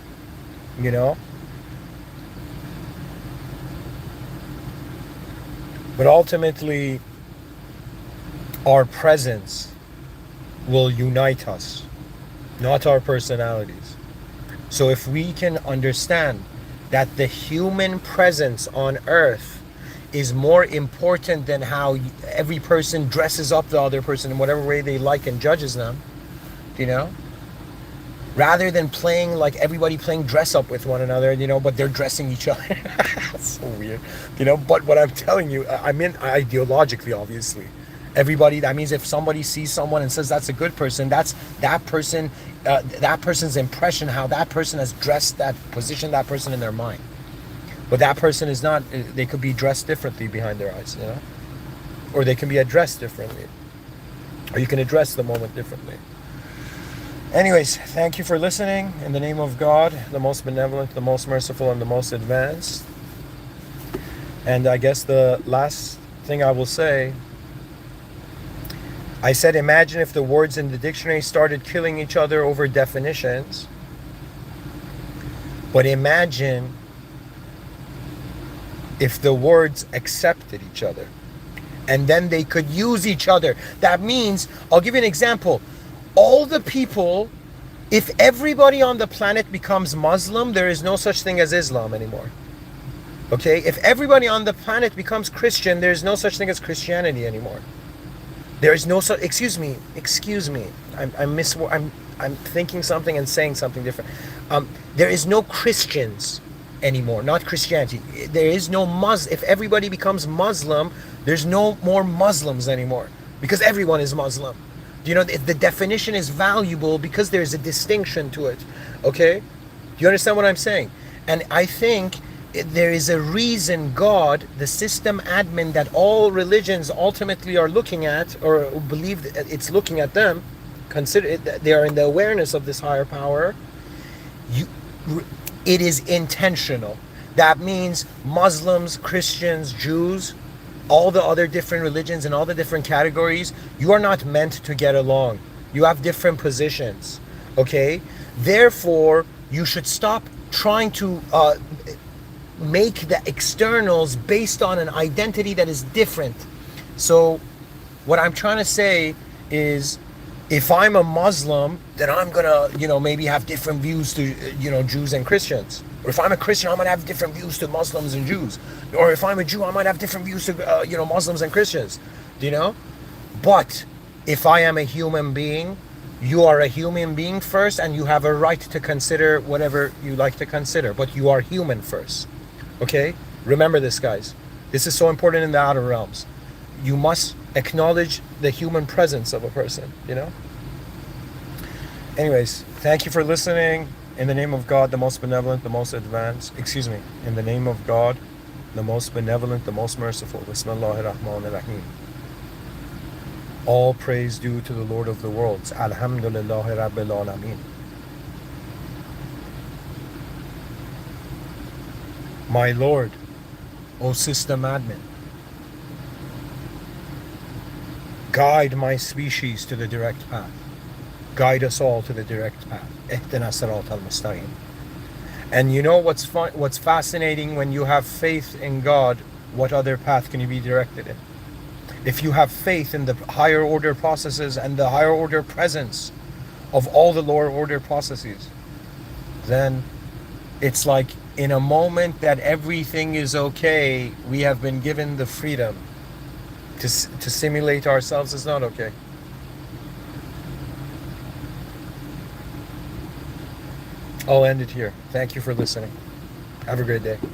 But ultimately, our presence will unite us, not our personalities. So if we can understand that the human presence on earth is more important than how every person dresses up the other person in whatever way they like and judges them, rather than playing like everybody playing dress up with one another, but they're dressing each other. That's so weird, but what I'm telling you, I mean ideologically, obviously. Everybody, that means if somebody sees someone and says that's a good person, that's that person's impression, how that person has dressed that, positioned that person in their mind. But that person is not, they could be dressed differently behind their eyes, or they can be addressed differently, or you can address the moment differently. Anyways, thank you for listening. In the name of God, the most benevolent, the most merciful, and the most advanced. And I guess the last thing I will say, I said, imagine if the words in the dictionary started killing each other over definitions. But imagine if the words accepted each other and then they could use each other. That means, I'll give you an example. All the people, if everybody on the planet becomes Muslim, there is no such thing as Islam anymore. Okay? If everybody on the planet becomes Christian, there is no such thing as Christianity anymore. There is no such, excuse me. I'm thinking something and saying something different. There is no Christians anymore, not Christianity. There is no Muslim. If everybody becomes Muslim, there's no more Muslims anymore because everyone is Muslim. The definition is valuable because there's a distinction to it. Okay? Do you understand what I'm saying? And I think there is a reason God, the system admin that all religions ultimately are looking at, or believe that it's looking at them, consider it, they are in the awareness of this higher power. It is intentional. That means Muslims, Christians, Jews, all the other different religions and all the different categories, you are not meant to get along. You have different positions, okay? Therefore, you should stop trying to make the externals based on an identity that is different. So what I'm trying to say is, if I'm a Muslim, then I'm gonna, maybe have different views to, Jews and Christians. Or if I'm a Christian, I might have different views to Muslims and Jews. Or if I'm a Jew, I might have different views to, Muslims and Christians. But if I am a human being, you are a human being first, and you have a right to consider whatever you like to consider. But you are human first. Okay? Remember this, guys. This is so important in the outer realms. You must acknowledge the human presence of a person, Anyways, thank you for listening. In the name of God, the most benevolent, the most advanced. In the name of God, the most benevolent, the most merciful. Bismillahirrahmanirrahim. All praise due to the Lord of the worlds. Alhamdulillahi Rabbil Alameen. My Lord, O system admin, guide my species to the direct path. Guide us all to the direct path. اهدنا الصراط المستقيم. And you know what's fun, what's fascinating? When you have faith in God, what other path can you be directed in? If you have faith in the higher order processes and the higher order presence of all the lower order processes, then it's like in a moment that everything is okay, we have been given the freedom to simulate ourselves as not okay. I'll end it here. Thank you for listening. Have a great day.